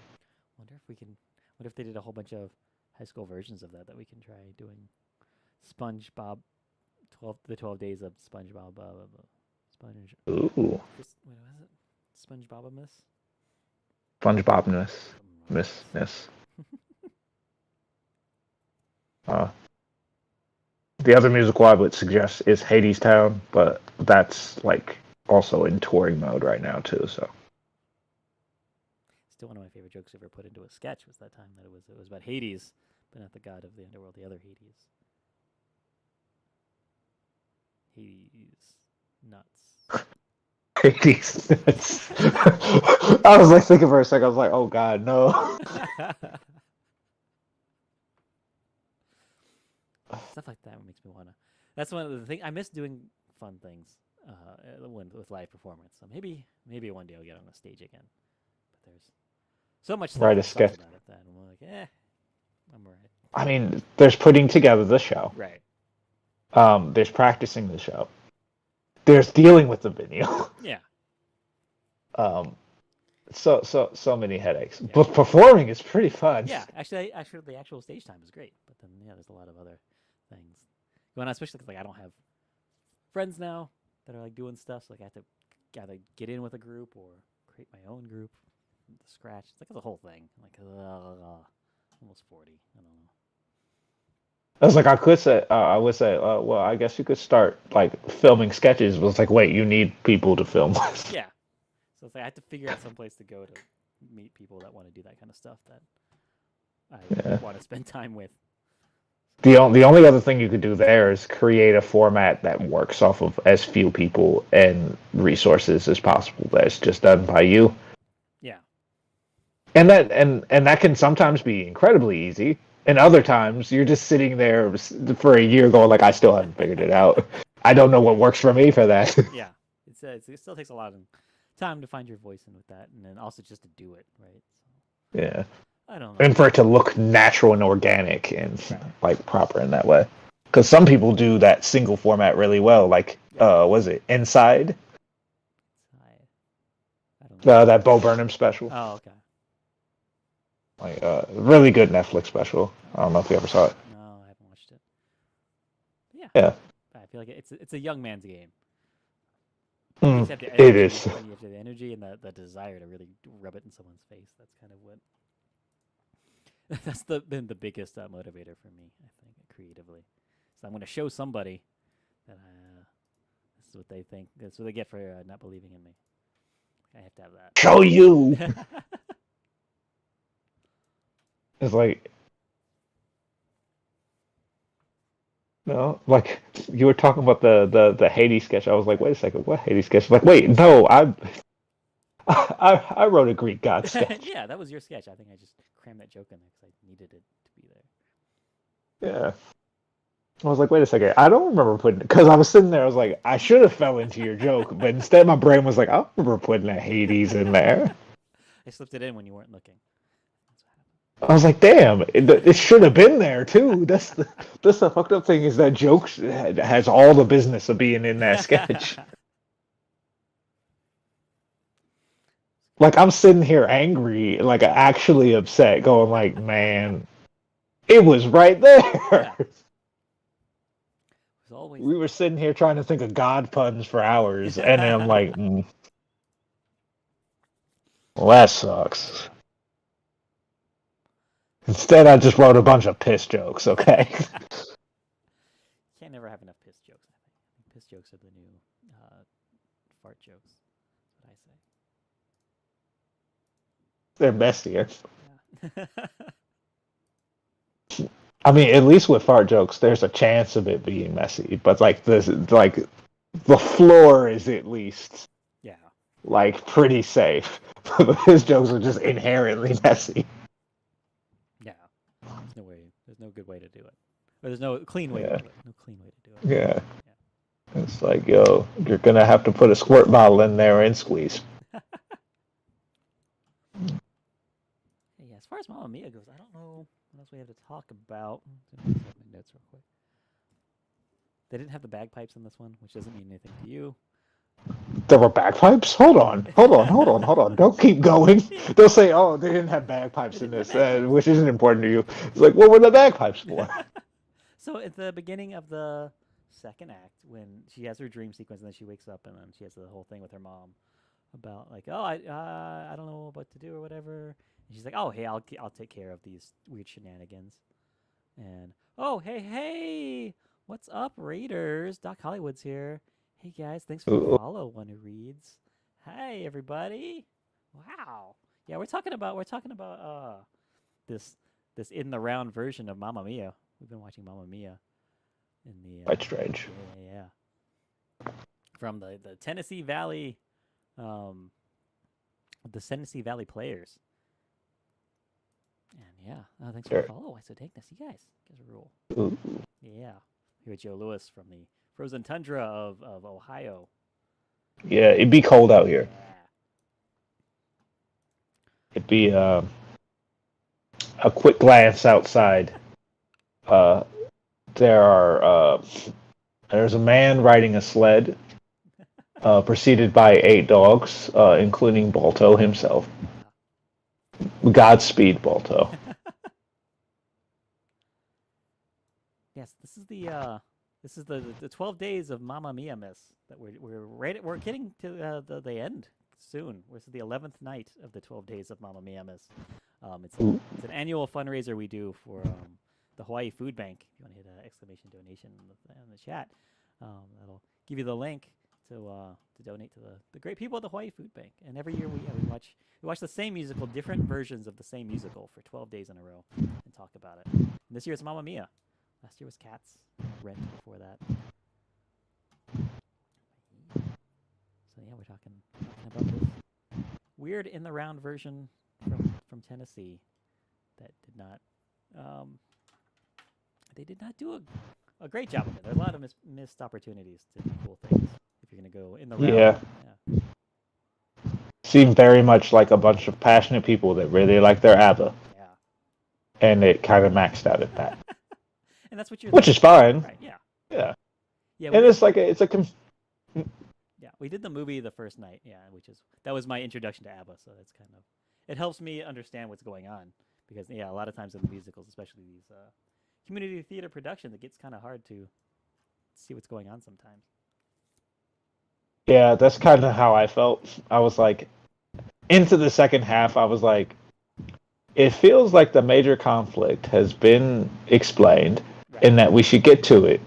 Wonder if we can. What if they did a whole bunch of high school versions of that that we can try doing? SpongeBob, 12 days of SpongeBob, Sponge. Ooh, What was it? SpongeBobamus. SpongeBobness, Miss. Uh, the other musical I would suggest is Hades Town, but that's like also in touring mode right now too. So Still one of my favorite jokes ever put into a sketch was that time that it was about Hades, but not the god of the underworld, the other Hades. Hades nuts. Hades. I was like thinking for a second. I was like, oh god, no. Stuff like that makes me wanna. That's one of the things I miss doing fun things with live performance. So maybe one day I'll get on a stage again. But there's so much stuff Write a that sucks sketch. about it that I'm like, I'm alright. I mean, there's putting together the show. Right. There's practicing the show. There's dealing with the video. Yeah. So many headaches. Yeah. But performing is pretty fun. Yeah. Actually, the actual stage time is great. But then there's a lot of other things going on, especially because I don't have friends now that are like doing stuff. So I have to either get in with a group or create my own group from scratch. It's like it's a whole thing. I'm like almost 40. I don't know. I was like, I would say, well, I guess you could start like filming sketches. But it's like, wait, you need people to film this. Yeah. So it's like I have to figure out some place to go to meet people that want to do that kind of stuff that I want to spend time with. The only other thing you could do there is create a format that works off of as few people and resources as possible. That's just done by you. Yeah. And that can sometimes be incredibly easy. And other times you're just sitting there for a year going like, I still haven't figured it out. I don't know what works for me for that. Yeah. It still takes a lot of time to find your voice in with that, and then also just to do it, right? So, Yeah. I don't know. And for it to look natural and organic and like proper in that way. Because some people do that single format really well. Like, was it Inside? I don't know. That Bo Burnham special. Oh, okay. Like, really good Netflix special. I don't know if you ever saw it. No, I haven't watched it. But Yeah. I feel like it's a young man's game. It is. You have the energy and the desire to really rub it in someone's face. That's kind of what. That's been the biggest motivator for me, I think, creatively. So I'm going to show somebody that this is what they think. That's what they get for not believing in me. I have to have that. Show you. It's like, no, like you were talking about the Hades sketch. I was like, wait a second, what Hades sketch? Like, wait, no, I wrote a Greek god sketch. Yeah, that was your sketch. I think I just crammed that joke in there because I needed it to be there. Yeah. I was like, wait a second, I don't remember putting it, because I was sitting there, I was like, I should have fell into your joke, but instead my brain was like, I don't remember putting that Hades in there. I slipped it in when you weren't looking. I was like, damn, it should have been there too. That's the fucked up thing is that jokes has all the business of being in that sketch. Like I'm sitting here angry, like actually upset, going like, man, it was right there. Yeah. Always... We were sitting here trying to think of God puns for hours, and then I'm like, well, that sucks. Instead, I just wrote a bunch of piss jokes, okay? Can't never have enough piss jokes, I think. Piss jokes are the new fart jokes. That's what I say. They're messier. Yeah. I mean, at least with fart jokes, there's a chance of it being messy, but like the floor is at least like pretty safe. His jokes are just inherently messy. Yeah, there's no good way to do it. Or there's no clean way to do it. No clean way to do it. Yeah. It's like, yo, you're gonna have to put a squirt bottle in there and squeeze. Yeah, as far as Mamma Mia goes, I don't know what else we have to talk about. Let me check my notes real quick. They didn't have the bagpipes in this one, which doesn't mean anything to you. There were bagpipes? Hold on. Don't keep going. They'll say, oh, they didn't have bagpipes in this, which isn't important to you. It's like, what were the bagpipes for? So at the beginning of the second act, when she has her dream sequence and then she wakes up and then she has the whole thing with her mom about like, oh, I don't know what to do or whatever. And she's like, oh, hey, I'll take care of these weird shenanigans. And oh, hey, what's up, Raiders? Doc Hollywood's here. Hey guys, thanks for the follow, one who reads. Hi everybody. Wow. Yeah, we're talking about this in the round version of Mamma Mia. We've been watching Mamma Mia in the Quite strange. Yeah. From the Tennessee Valley the Tennessee Valley Players. And yeah, thanks for the follow. Why so Dankness? You guys a rule. Ooh. Yeah. Here with Joe Lewis from the frozen tundra of Ohio. Yeah, it'd be cold out here. Yeah. It'd be a quick glance outside. There's a man riding a sled, preceded by 8 dogs, including Balto himself. Godspeed, Balto. Yes, this is the 12 days of Mamma Mia miss that we're getting to the end soon. This is the 11th night of the 12 days of Mamma Mia miss. It's an annual fundraiser we do for the Hawaii Food Bank. If you want to hit an exclamation donation in the chat, that'll give you the link to donate to the great people at the Hawaii Food Bank. And every year we watch the same musical, different versions of the same musical for 12 days in a row and talk about it. And this year it's Mamma Mia. Last year was Cats. Rent before that. So yeah, we're talking about this weird in the round version from Tennessee that did not they did not do a great job of it. There's a lot of missed opportunities to do cool things if you're gonna go in the round. Yeah. Seemed very much like a bunch of passionate people that really like their ABBA. Yeah. And it kind of maxed out at that. And that's what you're. Which is fine. Right. Yeah. Yeah. Yeah. And it's like yeah, we did the movie the first night. Yeah, that was my introduction to ABBA. So that's kind of it helps me understand what's going on because a lot of times in the musicals, especially these community theater productions, it gets kind of hard to see what's going on sometimes. Yeah, that's kind of how I felt. I was like, into the second half, I was like, it feels like the major conflict has been explained and that we should get to it.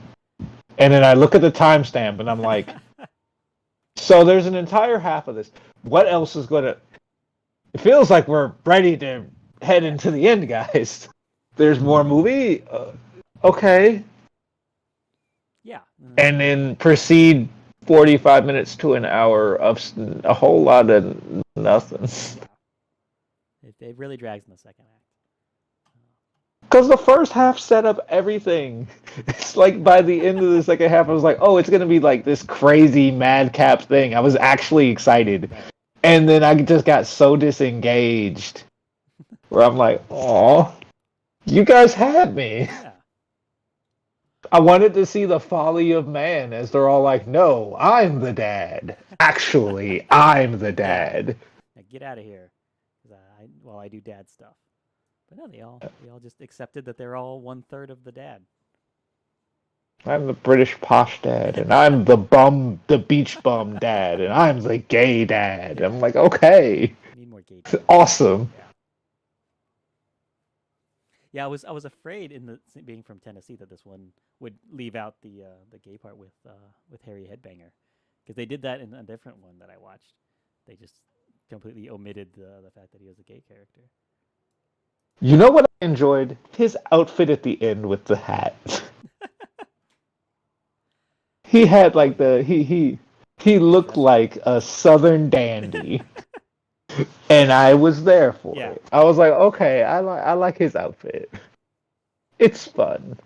And then I look at the timestamp and I'm like, so there's an entire half of this. What else is going to... It feels like we're ready to head into the end, guys. There's more movie? Okay. Yeah. And then proceed 45 minutes to an hour of a whole lot of nothing. It really drags in the second act. Because the first half set up everything. It's like by the end of the second half, I was like, oh, it's going to be like this crazy madcap thing. I was actually excited. And then I just got so disengaged. Where I'm like, oh, you guys had me. Yeah. I wanted to see the folly of man as they're all like, no, I'm the dad. Actually, I'm the dad. Now get out of here. While I do dad stuff. But no, they all just accepted that they're all 1/3 of the dad. I'm the British posh dad, and I'm the beach bum dad, and I'm the gay dad. I'm like, okay. Need more gay dads. Awesome. Yeah, I was afraid being from Tennessee that this one would leave out the gay part with Harry Headbanger, because they did that in a different one that I watched. They just completely omitted the fact that he was a gay character. You know what I enjoyed? His outfit at the end with the hat. He had like he looked like a southern dandy. And I was there for it. I was like, okay, I like his outfit. It's fun.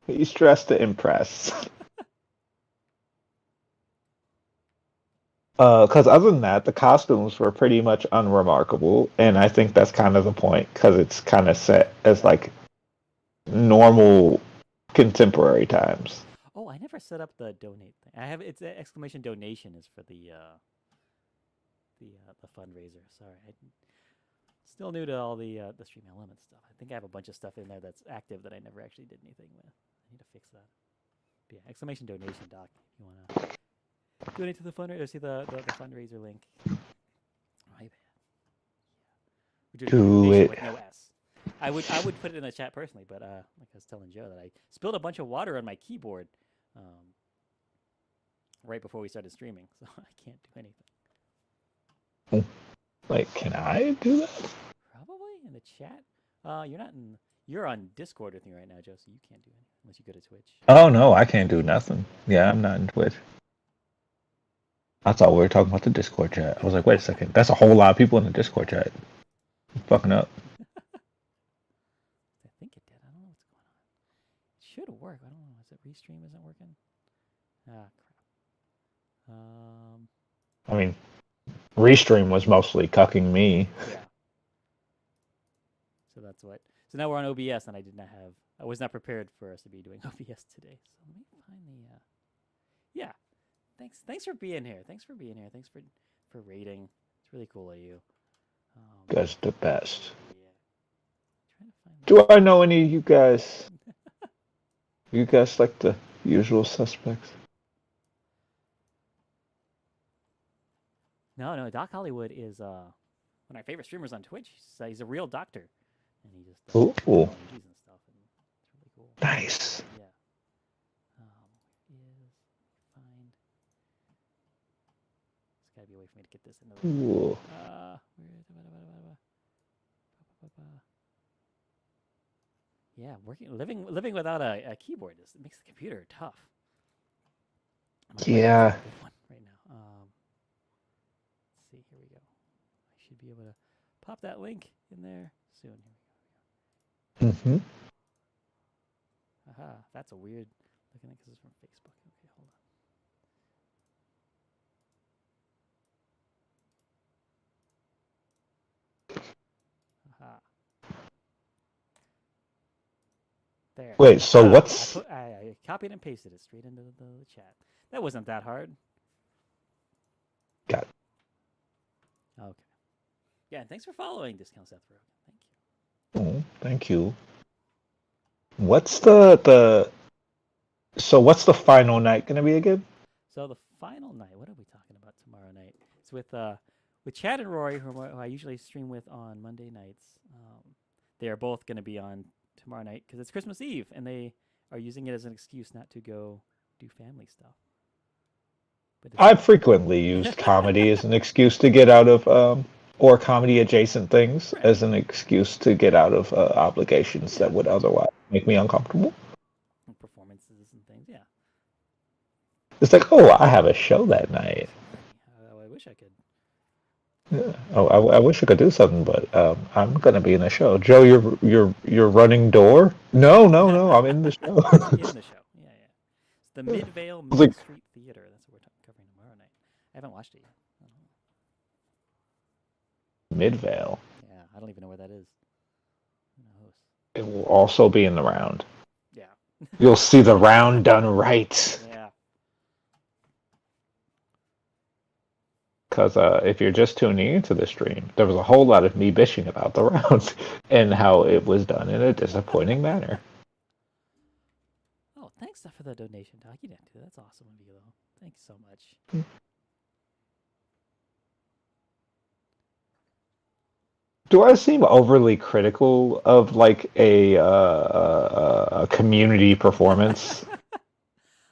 He's dressed to impress. Because other than that, the costumes were pretty much unremarkable, and I think that's kind of the point, because it's kind of set as like normal contemporary times. Oh, I never set up the donate thing. I have it's exclamation donation is for the fundraiser. Sorry, I still new to all the Stream Elements stuff. I think I have a bunch of stuff in there that's active that I never actually did anything with. I need to fix that. But yeah, exclamation donation, Doc. If you want to donate to the fundraiser, see the fundraiser link. My bad. We're doing Do donation it. with no S. I would put it in the chat personally, but like I was telling Joe that I spilled a bunch of water on my keyboard right before we started streaming, so I can't do anything. Like, can I do that? Probably in the chat. You're not in. You're on Discord with me right now, Joe, so you can't do anything unless you go to Twitch. Oh no, I can't do nothing. Yeah, I'm not in Twitch. I thought we were talking about the Discord chat. I was like, wait a second, that's a whole lot of people in the Discord chat. I'm fucking up. I think it did. I don't know what's going on. It should work. I don't know. Is it restream isn't working? Ah, crap. I mean, Restream was mostly cucking me. Yeah. So that's what. So now we're on OBS, and I was not prepared for us to be doing OBS today. So let me find the. Yeah. Thanks for being here. Thanks for rating. It's really cool of you. You guys are the best. Yeah. Trying to find Do I know any of you guys? You guys like the usual suspects? No. Doc Hollywood is one of my favorite streamers on Twitch. He's a real doctor, and he just Ooh. movies and stuff, and it's really cool. Nice. Yeah. Find. There's gotta be a way for me to get this into the. Ooh. Yeah, living without a keyboard it makes the computer tough. Yeah. One right now. Let's see. Here we go. I should be able to pop that link in there soon. Here we go. Mm-hmm. Aha, that's a weird looking at because it's from Facebook. Okay, hold on. Aha. There. Wait, so what's... I copied and pasted it straight into the chat. That wasn't that hard. Got it. Okay. Yeah, and thanks for following Discount Seth Rogen. Thank you. Oh, thank you. What's the... So what's the final night going to be again? So the final night, what are we talking about tomorrow night? It's with Chad and Rory, who I usually stream with on Monday nights. They are both going to be on tomorrow night because it's Christmas Eve, and they are using it as an excuse not to go do family stuff. I've frequently used comedy as an excuse to get out of, or comedy-adjacent things as an excuse to get out of obligations that would otherwise make me uncomfortable. And performances and things, yeah. It's like, oh, I have a show that night. I wish I could. Yeah. Oh, I wish I could do something, but I'm gonna be in the show. Joe, you're running door? No, I'm in the show. In the show, yeah. It's the Midvale Mill Street Theater. That's what we're covering tomorrow night. I haven't watched it yet. Midvale. Yeah, I don't even know where that is. Who knows? It will also be in the round. Yeah. You'll see the round done right. Yeah. Because if you're just tuning into the stream, there was a whole lot of me bitching about the round and how it was done in a disappointing manner. Oh, thanks for the donation, Doc. You didn't do that. That's awesome of you, though. Thanks so much. Do I seem overly critical of like a community performance?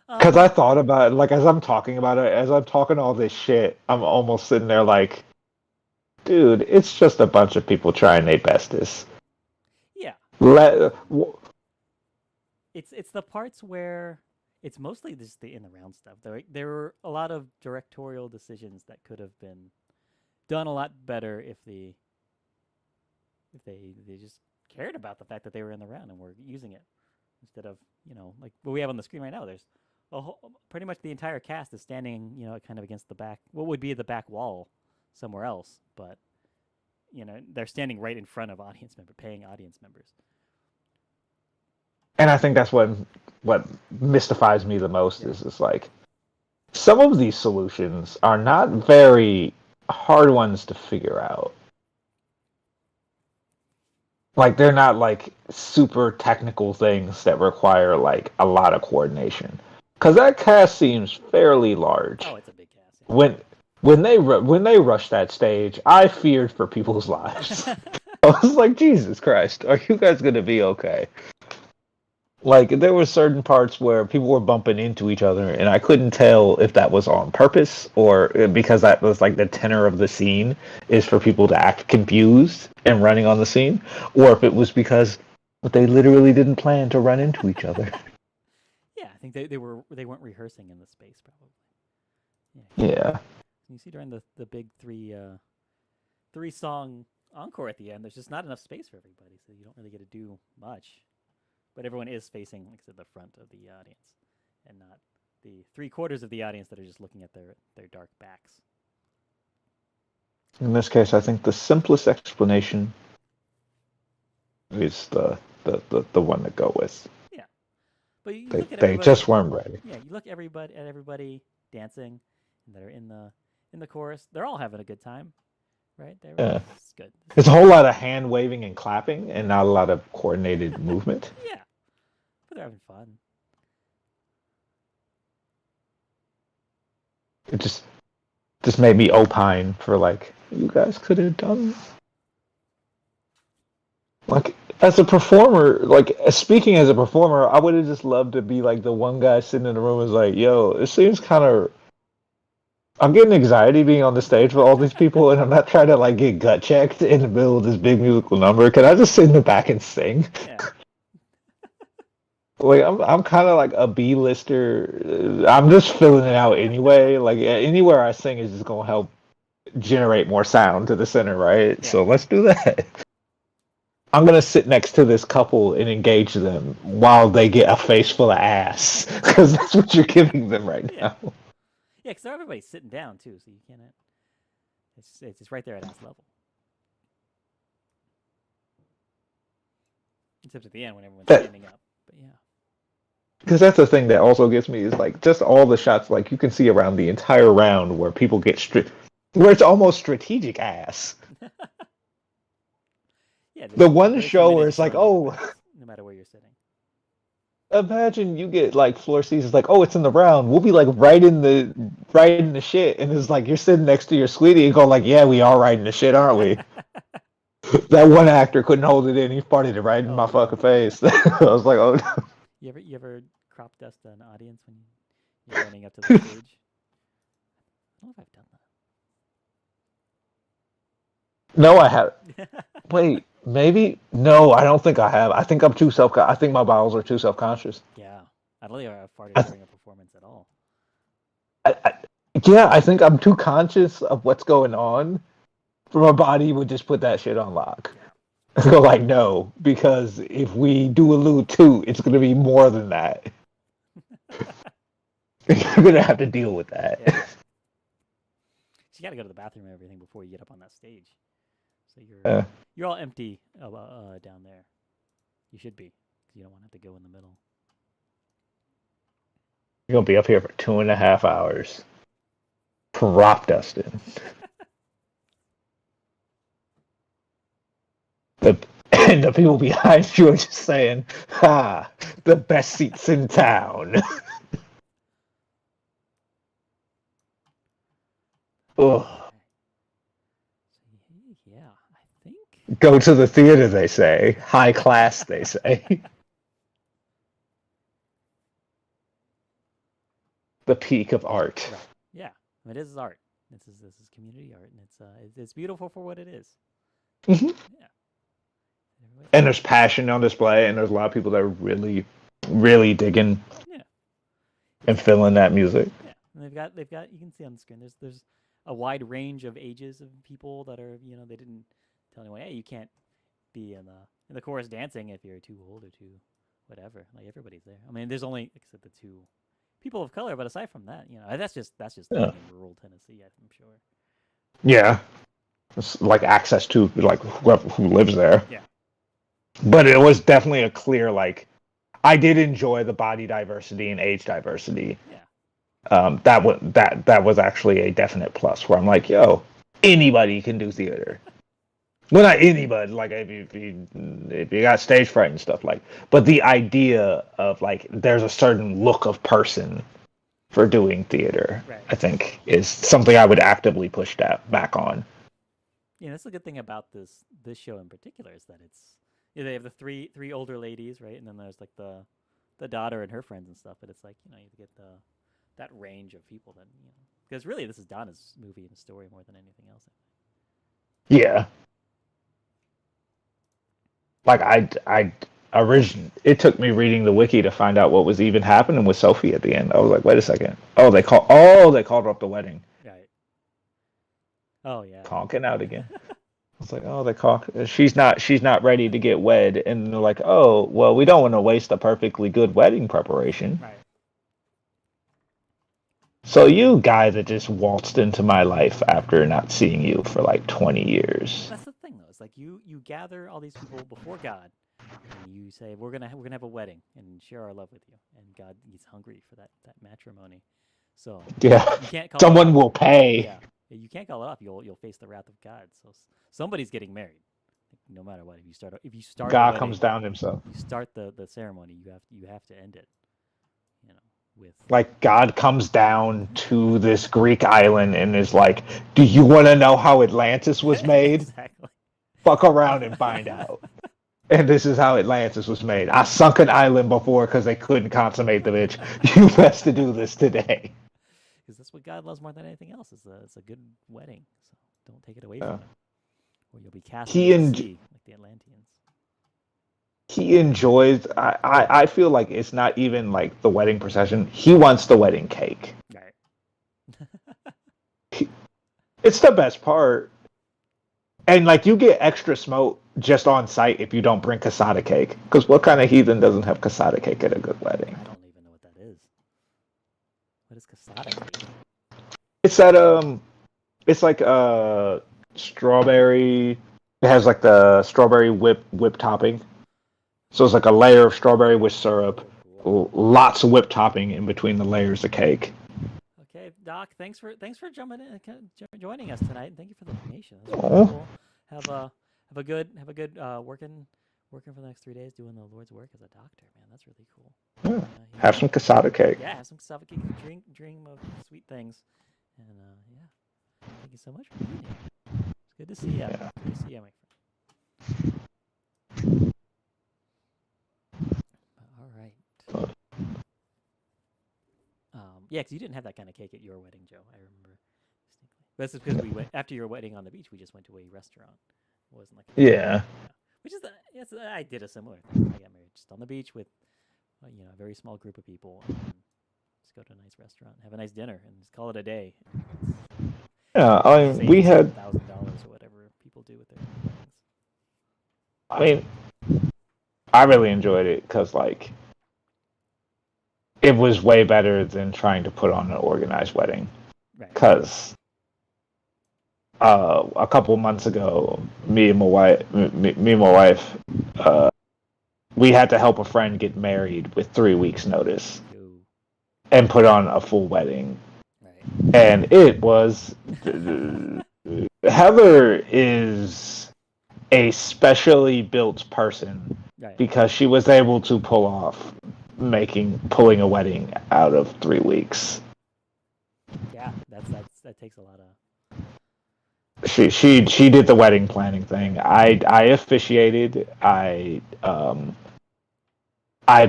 Because I thought about it, like as I'm talking about it, as I'm talking all this shit, I'm almost sitting there like, dude, it's just a bunch of people trying their bestest. Yeah. It's the parts where it's mostly just the in the round stuff. There were a lot of directorial decisions that could have been done a lot better if they just cared about the fact that they were in the round and were using it instead of, like what we have on the screen right now. There's pretty much the entire cast is standing, kind of against the back, what would be the back wall somewhere else, but they're standing right in front of paying audience members. And I think that's what mystifies me the most is like some of these solutions are not very hard ones to figure out. Like they're not like super technical things that require like a lot of coordination. Because that cast seems fairly large. Oh, it's a big cast. Yeah. When they rushed that stage, I feared for people's lives. I was like, Jesus Christ, are you guys gonna be okay? Like there were certain parts where people were bumping into each other, and I couldn't tell if that was on purpose or because that was like the tenor of the scene is for people to act confused and running on the scene, or if it was because they literally didn't plan to run into each other. Yeah, I think they weren't rehearsing in the space probably. Yeah. You see during the big three song encore at the end, there's just not enough space for everybody, so you don't really get to do much. But everyone is facing, like I said, the front of the audience, and not the 3/4 of the audience that are just looking at their dark backs. In this case, I think the simplest explanation is the one to go with. Yeah, but you They, look at they just weren't ready. Yeah, you look at everybody dancing, and that are in the chorus. They're all having a good time, right? Yeah. It's good. There's a whole lot of hand waving and clapping, and not a lot of coordinated movement. Yeah, but they're having fun. It just made me opine for like, you guys could have done like as a performer, like speaking as a performer, I would have just loved to be like the one guy sitting in the room is like, yo, it seems kind of I'm getting anxiety being on the stage with all these people, and I'm not trying to like get gut checked in the middle of this big musical number. Can I just sit in the back and sing? Yeah. Like I'm kind of like a B-lister. I'm just filling it out anyway. Like anywhere I sing is just gonna help generate more sound to the center, right? Yeah. So let's do that. I'm gonna sit next to this couple and engage them while they get a face full of ass, because that's what you're giving them right now. Yeah, because everybody's sitting down too, so you can't. It's right there at ass level. Except at the end when everyone's standing up. But yeah. Because that's the thing that also gets me is like just all the shots like you can see around the entire round where people get where it's almost strategic ass. Yeah. The one show where it's like, oh, no matter where you're sitting. Imagine you get like floor seats. It's like, oh, it's in the round. We'll be like right in the shit, and it's like you're sitting next to your sweetie and going like, yeah, we are right in the shit, aren't we? That one actor couldn't hold it in. He farted it right in my fucking face. I was like, oh. No. You ever crop dust an audience when you're running up to the stage? I don't know if I've done that. No, I haven't. Wait, maybe? No, I don't think I have. I think I'm too I think my bowels are too self-conscious. Yeah, I don't think I've farted during a performance at all. Yeah, I think I'm too conscious of what's going on. My body would just put that shit on lock. Go like, no, because if we do a little toot, it's going to be more than that. You're going to have to deal with that. Yeah. So you got to go to the bathroom and everything before you get up on that stage. So you're all empty down there. You should be, because you don't want to have to go in the middle. You're going to be up here for 2.5 hours. Prop dusting. And the people behind you are just saying, "Ha, the best seats in town." Oh. Yeah, I think. Go to the theater, they say. High class, they say. The peak of art. Right. Yeah, it is art. This is community art, and it's beautiful for what it is. Mm-hmm. Yeah. And there's passion on display, and there's a lot of people that are really, really digging and feeling that music. Yeah, and they've got. You can see on the screen. There's a wide range of ages of people that are. They didn't tell anyone, hey, you can't be in the chorus dancing if you're too old or too whatever. Like everybody's there. I mean, there's only except the two people of color, but aside from that, that's just in rural Tennessee, I'm sure. Yeah, it's like access to like who lives there. Yeah. But it was definitely a clear, like, I did enjoy the body diversity and age diversity. Yeah. That was actually a definite plus. Where I'm like, yo, anybody can do theater. Well, not anybody. Like if you got stage fright and stuff like, but the idea of like there's a certain look of person for doing theater, Right. I think, is something I would actively push that back on. Yeah, that's the good thing about this show in particular is that it's they have the three older ladies, right, and then there's like the daughter and her friends and stuff. But it's like you get that range of people that because really this is Donna's movie and story more than anything else. Yeah, like I originally, it took me reading the wiki to find out what was even happening with Sophie at the end. I was like, wait a second. They called her up the wedding. Right. Oh yeah. Conking out again. It's like, oh, she's not ready to get wed, and they're like, oh, well, we don't want to waste a perfectly good wedding preparation. Right. So you guy that just waltzed into my life after not seeing you for like 20 years. That's the thing, though. It's like you gather all these people before God, and you say we're gonna have a wedding and share our love with you, and God he's hungry for that matrimony. So Yeah, you can't call someone will pay. Yeah, you can't call it off. You'll face the wrath of God. So somebody's getting married, no matter what. If you start God wedding, comes down himself. You start the ceremony. You have to end it. With like God comes down to this Greek island and is like, "Do you want to know how Atlantis was made? Exactly. Fuck around and find out." And this is how Atlantis was made. I sunk an island before because they couldn't consummate the bitch. You best to do this today. Because that's what God loves more than anything else. It's a good wedding. So don't take it away from him, or you'll be cast into the sea like the Atlanteans. He enjoys. I feel like it's not even like the wedding procession. He wants the wedding cake. Right. It's the best part. And like you get extra smoke just on site if you don't bring cassata cake. Because what kind of heathen doesn't have cassata cake at a good wedding? I don't even know what that is. What is cassata cake? It's that it's like strawberry. It has like the strawberry whip topping. So it's like a layer of strawberry with syrup, lots of whipped topping in between the layers of cake. Okay, Doc, thanks for joining us tonight, and thank you for the information. That's really cool. Have a good working for the next 3 days doing the Lord's work as a doctor, man. That's really cool. Yeah. Have some cassata cake. Yeah, have some cassata cake. Dream of sweet things, and yeah, thank you so much for being here. It's good to see you. Yeah. Good to see you, my friend. All right. Yeah, because you didn't have that kind of cake at your wedding, Joe. I remember distinctly. But that's because we went after your wedding on the beach. We just went to a restaurant. It wasn't like which is I did a similar thing. I got married just on the beach with a very small group of people, and just go to a nice restaurant, have a nice dinner, and just call it a day. Yeah, I mean, we had $1,000 or whatever people do with their weddings. I mean, I really enjoyed it because like it was way better than trying to put on an organized wedding. Because a couple months ago, me and my wife, we had to help a friend get married with 3 weeks' notice, and put on a full wedding. Right. And it was Heather is a specially built person, Right. because she was able to pull off pulling a wedding out of 3 weeks. Yeah, that takes a lot of. She did the wedding planning thing. I officiated. I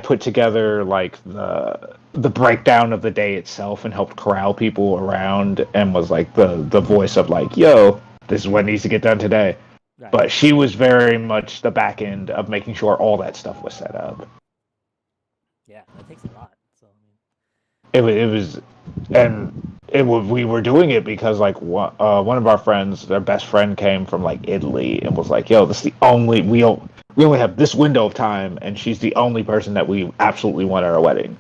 put together like the breakdown of the day itself and helped corral people around and was like the voice of like, yo, this is what needs to get done today. Right. But she was very much the back end of making sure all that stuff was set up. Yeah, that takes a lot. So we were doing it because like one of our friends, their best friend, came from like Italy and was like, yo, this is the only we only have this window of time, and she's the only person that we absolutely want at our wedding,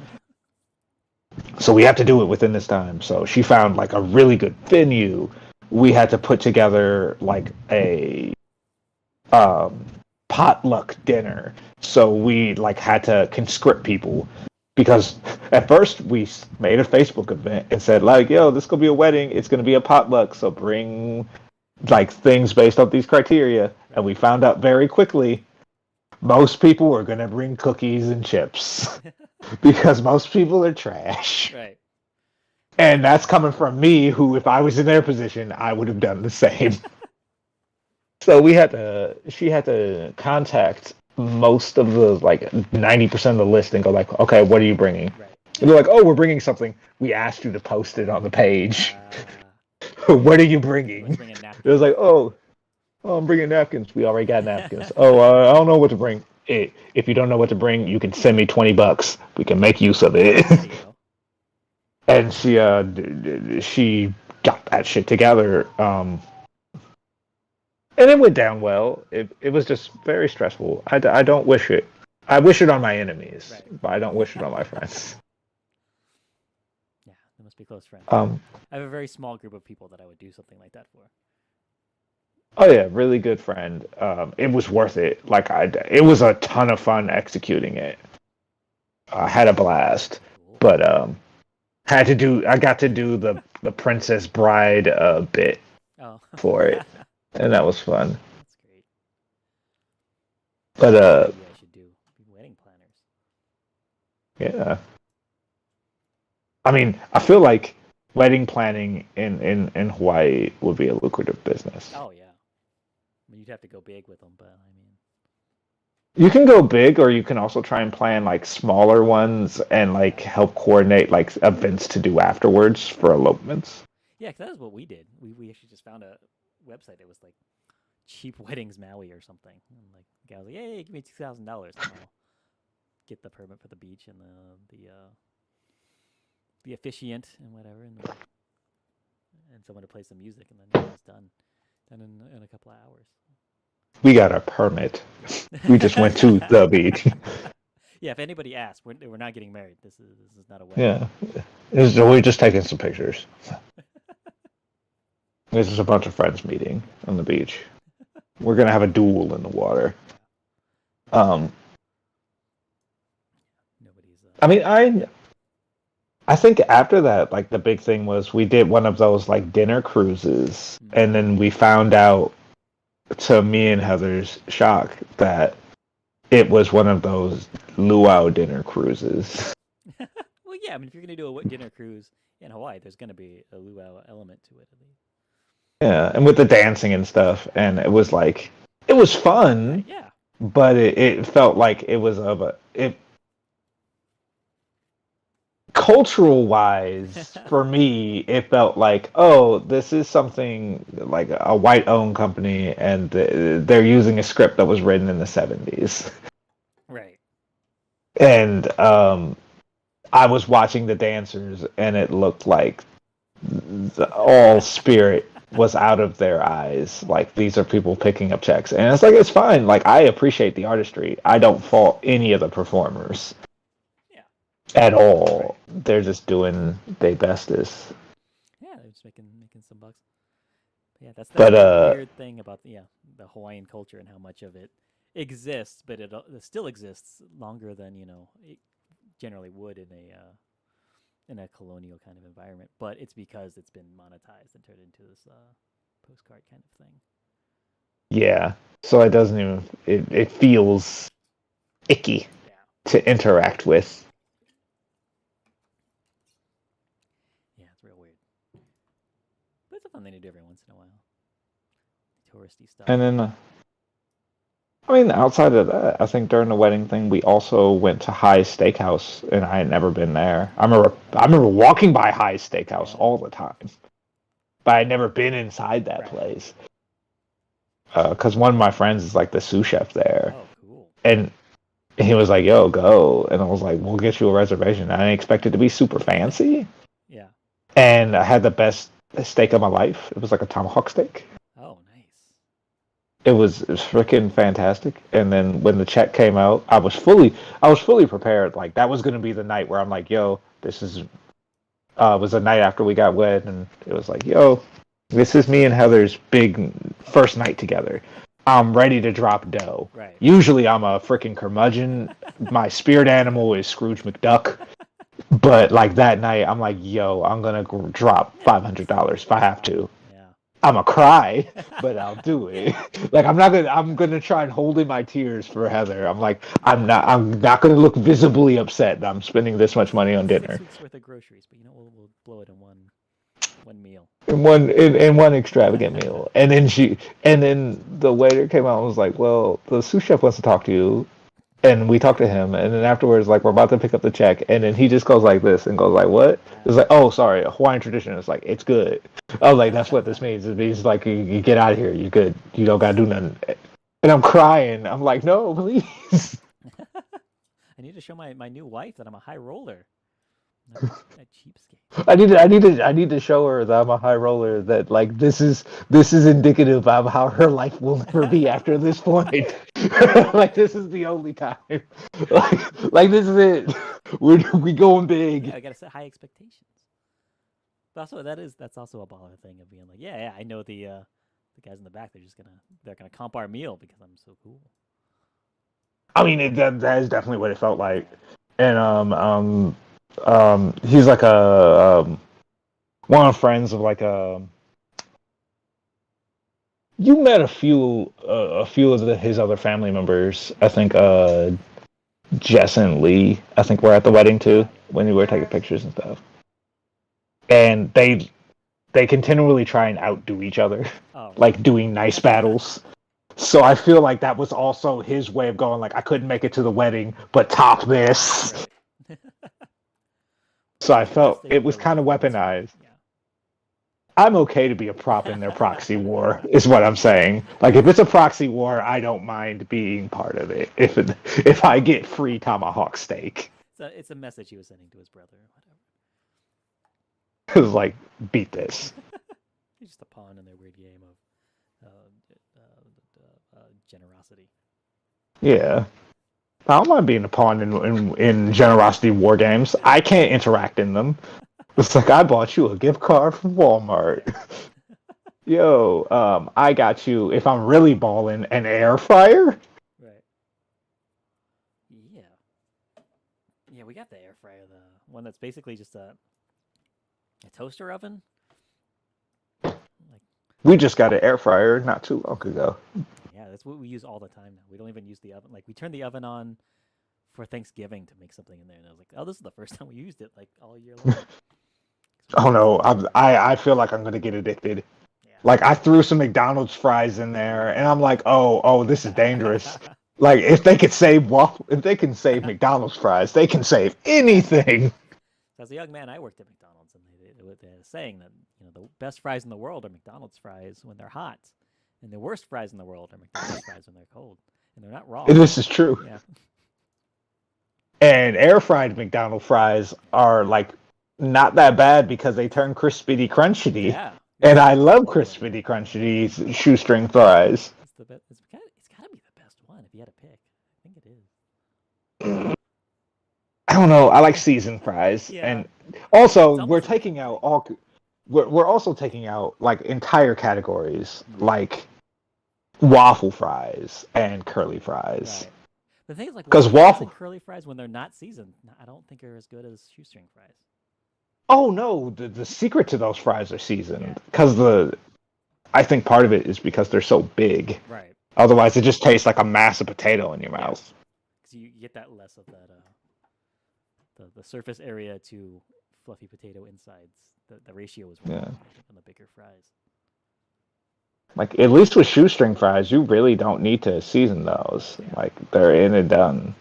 so we have to do it within this time. So she found like a really good venue. We had to put together like a potluck dinner. So we like had to conscript people because at first we made a Facebook event and said like, yo, this is gonna be a wedding. It's gonna be a potluck. So bring like things based off these criteria. And we found out very quickly most people were gonna bring cookies and chips because most people are trash. Right. And that's coming from me, who, if I was in their position, I would have done the same. So she had to contact most of the, like, 90% of the list and go like, okay, what are you bringing? Right. And they're like, oh, we're bringing something. We asked you to post it on the page. What are you bringing? It was like, oh, I'm bringing napkins. We already got napkins. I don't know what to bring. If you don't know what to bring, you can send me $20. We can make use of it. And she got that shit together, and it went down well. It was just very stressful. I don't wish it. I wish it on my enemies, right, but I don't wish it on my friends. Yeah, they must be close friends. I have a very small group of people that I would do something like that for. Oh yeah, really good friend. It was worth it. Like it was a ton of fun executing it. I had a blast, but I got to do the Princess Bride bit for it, and that was fun. That's great. But I should do wedding planners. Yeah. I mean, I feel like wedding planning in Hawaii would be a lucrative business. Oh yeah. I mean, you'd have to go big with them, but I mean, you can go big, or you can also try and plan like smaller ones and like help coordinate like events to do afterwards for elopements. Yeah, 'cause that is what we did. We actually just found a website that was like Cheap Weddings Maui or something. And like the guy was like, "Hey, give me $2,000 and I'll get the permit for the beach and the officiant and whatever, and someone to play some music, and then it was done in a couple of hours." We got a permit. We just went to the beach. Yeah, if anybody asks, we're not getting married. This is not a wedding. Yeah, we're just taking some pictures. This is a bunch of friends meeting on the beach. We're gonna have a duel in the water. Nobody's. I mean, I think after that, like the big thing was we did one of those like dinner cruises, and then we found out, to me and Heather's shock, that it was one of those luau dinner cruises. Well, yeah, I mean, if you're going to do a dinner cruise in Hawaii, there's going to be a luau element to it, at least. Yeah, and with the dancing and stuff, and it was like, it was fun, yeah, but it felt like it was cultural wise, for me, it felt like, oh, this is something like a white owned company, and they're using a script that was written in the 70s. Right. And I was watching the dancers, and it looked like all spirit was out of their eyes. Like, these are people picking up checks. And it's like, it's fine. Like, I appreciate the artistry. I don't fault any of the performers. At all. Right. They're just doing their bestest. Yeah, they're just making some bucks. But yeah, that's the weird thing about the Hawaiian culture and how much of it exists, but it still exists longer than it generally would in a colonial kind of environment. But it's because it's been monetized and turned into this postcard kind of thing. Yeah, so it doesn't even it feels icky to interact with. Fun thing to do every once in a while. Touristy stuff. And then, I mean, outside of that, I think during the wedding thing, we also went to Hai's Steakhouse, and I had never been there. I remember walking by Hai's Steakhouse all the time, but I'd never been inside that place. Because one of my friends is like the sous chef there. Oh, cool. And he was like, "Yo, go," and I was like, "We'll get you a reservation." I didn't expect it to be super fancy. Yeah. And I had the best steak of my life. It was like a tomahawk steak. Oh, nice. It was freaking fantastic. And then when the check came out, I was fully prepared. Like, that was going to be the night where I'm like, yo, this is was the night after we got wed, and it was like, yo, this is me and Heather's big first night together. I'm ready to drop dough. Right. Usually I'm a freaking curmudgeon. My spirit animal is Scrooge McDuck. But like that night, I'm like, yo, I'm gonna drop $500 if I have to. Yeah. I'm gonna cry, but I'll do it. Like I'm not gonna. I'm gonna try and hold in my tears for Heather. I'm like, I'm not gonna look visibly upset that I'm spending this much money on dinner 6 weeks worth of groceries, but we'll blow it in one meal. in one extravagant meal. And then the waiter came out and was like, well, the sous chef wants to talk to you. And we talked to him, and then afterwards, like we're about to pick up the check, and then he just goes like this and goes like, "What?" It's like, "Oh, sorry, a Hawaiian tradition." It's like, "It's good." I was like, "That's what this means." It means like you get out of here, you good, you don't gotta do nothing. And I'm crying. I'm like, "No, please." I need to show my new wife that I'm a high roller. Not a cheapskate. I need to show her that I'm a high roller. That like this is indicative of how her life will never be after this point. Like this is the only time. Like this is it. We going big. Yeah, I gotta set high expectations. But also, that's also a baller thing of being like, yeah, I know the guys in the back. They're gonna comp our meal because I'm so cool. I mean, that is definitely what it felt like. And he's like one of the friends of like you met a few of his other family members. I think Jess and Lee, I think, were at the wedding too when we were taking pictures and stuff. And they continually try and outdo each other, like doing nice battles. So I feel like that was also his way of going like, I couldn't make it to the wedding, but top this. Right. So I felt it was kind of weaponized. Yeah. I'm okay to be a prop in their proxy war, is what I'm saying. Like if it's a proxy war, I don't mind being part of it. If I get free tomahawk steak, It's a message he was sending to his brother. Whatever. it was like, beat this. He's just a pawn in their weird game of generosity. Yeah. I don't mind being a pawn in generosity war games. I can't interact in them. It's like, I bought you a gift card from Walmart. Yo, I got you, if I'm really balling, an air fryer? Right. Yeah. Yeah, we got the air fryer, the one that's basically just a toaster oven. We just got an air fryer not too long ago. Yeah, that's what we use all the time now. We don't even use the oven. Like we turn the oven on for Thanksgiving to make something in there, and I was like, oh, this is the first time we used it like all year long. Oh no, I feel like I'm gonna get addicted. Yeah. Like I threw some McDonald's fries in there, and I'm like, oh, this is dangerous. Like if they can save McDonald's fries, they can save anything. As a young man, I worked at McDonald's, and they had a saying that the best fries in the world are McDonald's fries when they're hot, and the worst fries in the world are McDonald's fries when they're cold, and they're not raw. This is true. Yeah. And air fried McDonald's fries are like not that bad because they turn crispity crunchy. Yeah. And I love crispity crunchy shoestring fries. It's the best. It's got to be the best one if you had to pick. I think it is. I don't know. I like seasoned fries, Yeah. and also we're almost like- taking out all. We're also taking out like entire categories, like waffle fries and curly fries. Right. The thing is, like, 'Cause waffle- and curly fries when they're not seasoned, I don't think are as good as shoestring fries. Oh no, the secret to those fries are seasoned because I think part of it is because they're so big. Right. Otherwise, it just tastes like a mass of potato in your mouth. Because you get that less of that the surface area to fluffy potato insides. The ratio is wrong, I think, on the bigger fries. Like at least with shoestring fries, you really don't need to season those. Yeah. Like they're in and done.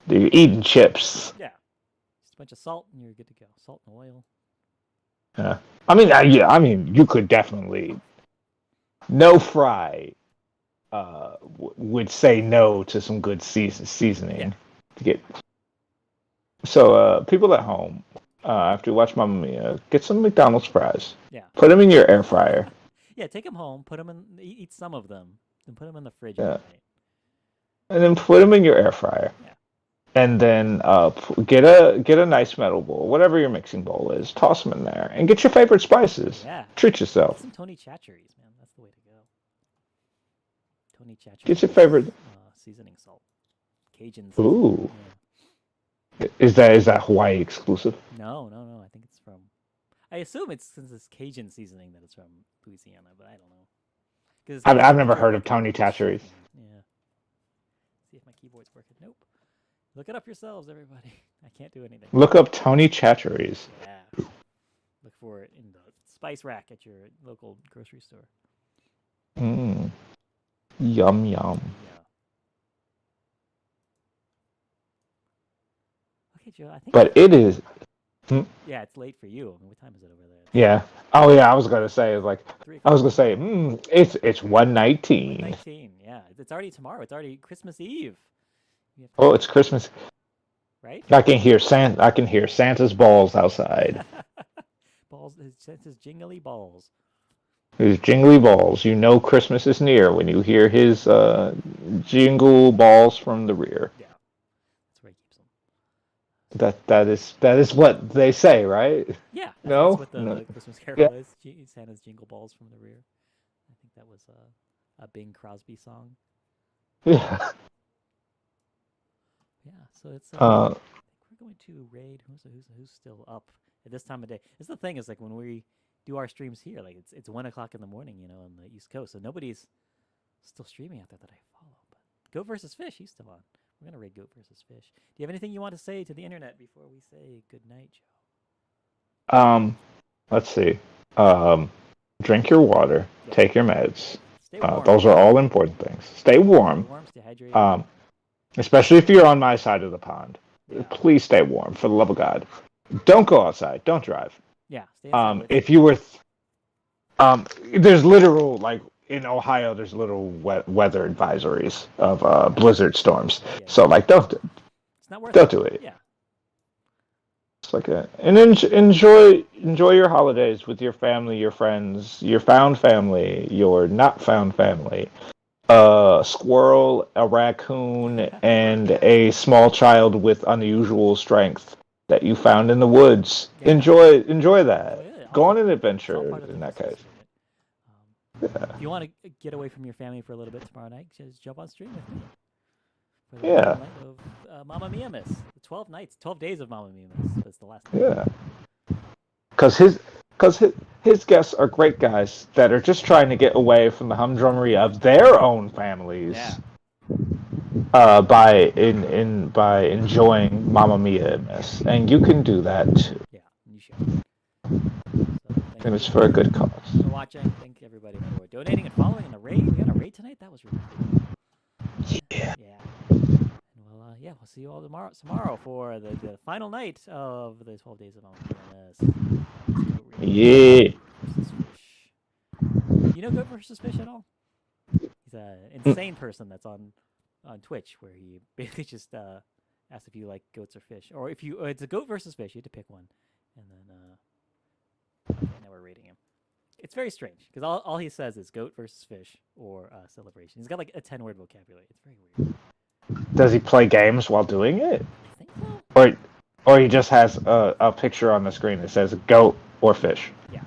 You're eating chips. Yeah. Just a bunch of salt and you're good to go. Salt and oil. Yeah. I mean, you could definitely. No fry would say no to some good seasoning to get. So, people at home, after you watch Mamma Mia, get some McDonald's fries. Yeah. Put them in your air fryer. Yeah, take them home, put them in, eat some of them, and put them in the fridge Yeah. overnight. And then put them in your air fryer. Yeah. And then get a nice metal bowl, whatever your mixing bowl is. Toss them in there, and get your favorite spices. Yeah. Treat Get yourself. some Tony Chachere's, man. That's the way to go. Tony Chachery's Get your favorite. seasoning salt. Cajun seasoning. Ooh, Yeah. is that Hawaii exclusive? No. I think it's from. I assume it's since it's Cajun seasoning that it's from Louisiana, but I don't know. Because I've never heard of Tony Chachery's. Yeah. See if my keyboard's working. Nope. Look it up yourselves, everybody. I can't do anything. Look up Tony Chachery's. Yeah. Look for it in the spice rack at your local grocery store. Mm. Yum yum. Yeah. Okay, Joe. I think. But it is. Yeah, it's late for you. I mean, what time is it over there? Yeah. Oh yeah. I was gonna say like. 3 I was o'clock. gonna say. It's 1:19. 19. Yeah, it's already tomorrow. It's already Christmas Eve. You have to- Oh, it's Christmas. right? I can hear Santa's balls outside. Balls. His jingly balls. His jingly balls. You know Christmas is near when you hear his jingle balls from the rear. Yeah, that's where he keeps them. That is what they say, right? Yeah. No? That's what the, No. the Christmas Carol Yeah. is. Santa's jingle balls from the rear. I think that was a Bing Crosby song. Yeah. Yeah. So it's. Uh, I think we're going to raid. Who's still up at this time of day? This is the thing is like when we do our streams here, like it's 1 o'clock in the morning, on the East Coast, so nobody's still streaming out there that I follow. But Goat versus Fish, he's still on. We're gonna raid Goat versus Fish. Do you have anything you want to say to the internet before we say good night, Joe? let's see. Drink your water. Yeah. Take your meds. Stay warm. Those are all important things. Stay warm. Stay warm. Stay hydrated. Especially if you're on my side of the pond. Yeah. Please stay warm, for the love of God. Don't go outside. Don't drive. Yeah. Stay inside with If you were, there's literal like in Ohio, there's literal weather advisories of blizzard storms. Yeah. So like, don't It's not worth don't it. do it. Yeah. It's like and enjoy your holidays with your family, your friends, your found family, your not found family. A squirrel, a raccoon, and a small child with unusual strength that you found in the woods. Yeah. Enjoy that. Oh, yeah. Go on an It's all adventure part of the in that Christmas case. spirit. If you want to get away from your family for a little bit tomorrow night, just jump on stream with me. For the Yeah. final night of Mamma Mia Miss. 12 nights, 12 days of Mamma Mia Miss. That's the last night. Yeah. Because his guests are great guys that are just trying to get away from the humdrummery of their own families. Yeah. By enjoying Mamma Mia Miss, and you can do that too, Yeah, you should. So, thank and it's you for a good cause. for watching. Thank everybody for donating and following in the raid. We got a raid tonight. That was really cool. Yeah. Yeah. And we'll see you all tomorrow for the final night of the 12 days of Mamma Mia Miss. Yeah. Versus Fish. You know Goat versus Fish at all? He's an insane person that's on Twitch where he basically just asks if you like goats or fish, or if you it's a goat versus fish. You have to pick one, and then now we're rating him. It's very strange because all he says is goat versus fish or celebration. He's got like a 10-word vocabulary. It's very weird. Does he play games while doing it, I think so. or he just has a picture on the screen that says goat or fish? Yeah.